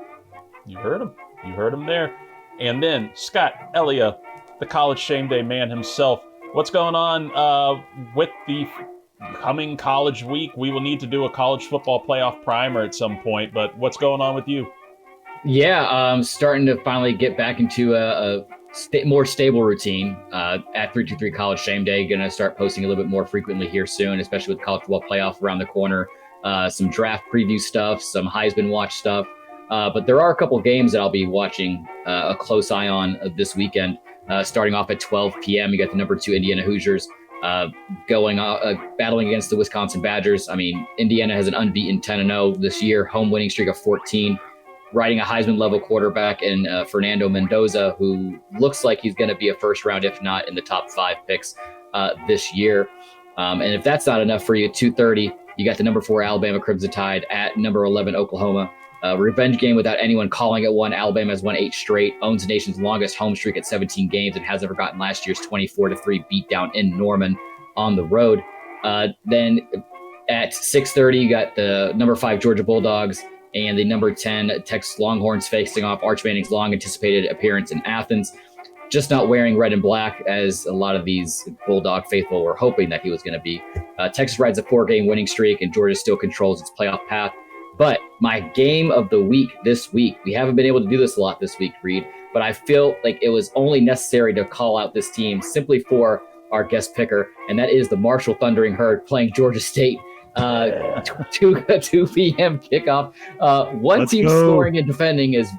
You heard him. You heard him there. And then Scott Ellia, the College Shame Day man himself. What's going on with the coming college week? We will need to do a college football playoff primer at some point, but what's going on with you? Yeah, I'm starting to finally get back into a more stable routine at 323 College Shame Day. Going to start posting a little bit more frequently here soon, especially with college football playoff around the corner. Some draft preview stuff, some Heisman Watch stuff. But there are a couple games that I'll be watching a close eye on this weekend. Starting off at 12 p.m., you got the number 2 Indiana Hoosiers battling against the Wisconsin Badgers. I mean, Indiana has an unbeaten 10-0 this year, home winning streak of 14, riding a Heisman level quarterback in Fernando Mendoza, who looks like he's going to be a first round, if not in the top 5 picks this year. And if that's not enough for you, 2:30, you got the number 4 Alabama Crimson Tide at number 11 Oklahoma. Revenge game without anyone calling it one. Alabama has won 8 straight, owns the nation's longest home streak at 17 games, and hasn't forgotten last year's 24-3 beatdown in Norman on the road. Then at 6:30, you got the number 5 Georgia Bulldogs and the number 10 Texas Longhorns facing off Arch Manning's long-anticipated appearance in Athens. Just not wearing red and black, as a lot of these Bulldog faithful were hoping that he was going to be. Texas rides a 4-game winning streak, and Georgia still controls its playoff path. But my game of the week this week, we haven't been able to do this a lot this week, Reed, but I feel like it was only necessary to call out this team simply for our guest picker, and that is the Marshall Thundering Herd playing Georgia State. 2 p.m. kickoff. One team scoring and defending is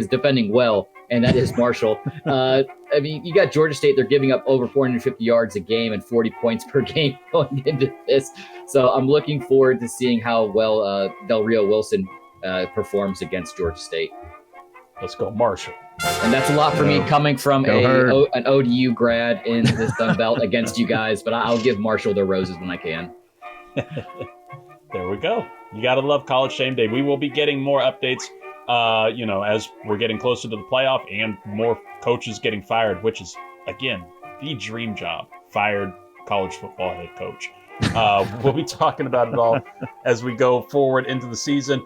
defending well, and that is Marshall. I mean, you got Georgia State. They're giving up over 450 yards a game and 40 points per game going into this. So I'm looking forward to seeing how well Del Rio Wilson performs against Georgia State. Let's go, Marshall. And that's a lot for me coming from an ODU grad in this Sun Belt against you guys, but I'll give Marshall their roses when I can. There we go. You got to love College Shame Day. We will be getting more updates, as we're getting closer to the playoff and more coaches getting fired, which is, again, the dream job. Fired college football head coach. We'll be talking about it all as we go forward into the season.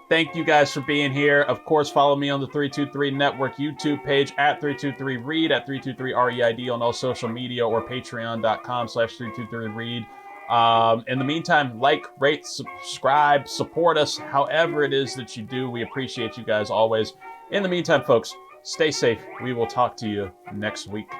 Thank you guys for being here. Of course, follow me on the 323 Network YouTube page at 323Read, at 323REID on all social media, or patreon.com/323Read. In the meantime, like, rate, subscribe, support us, however it is that you do. We appreciate you guys always. In the meantime, folks, stay safe. We will talk to you next week.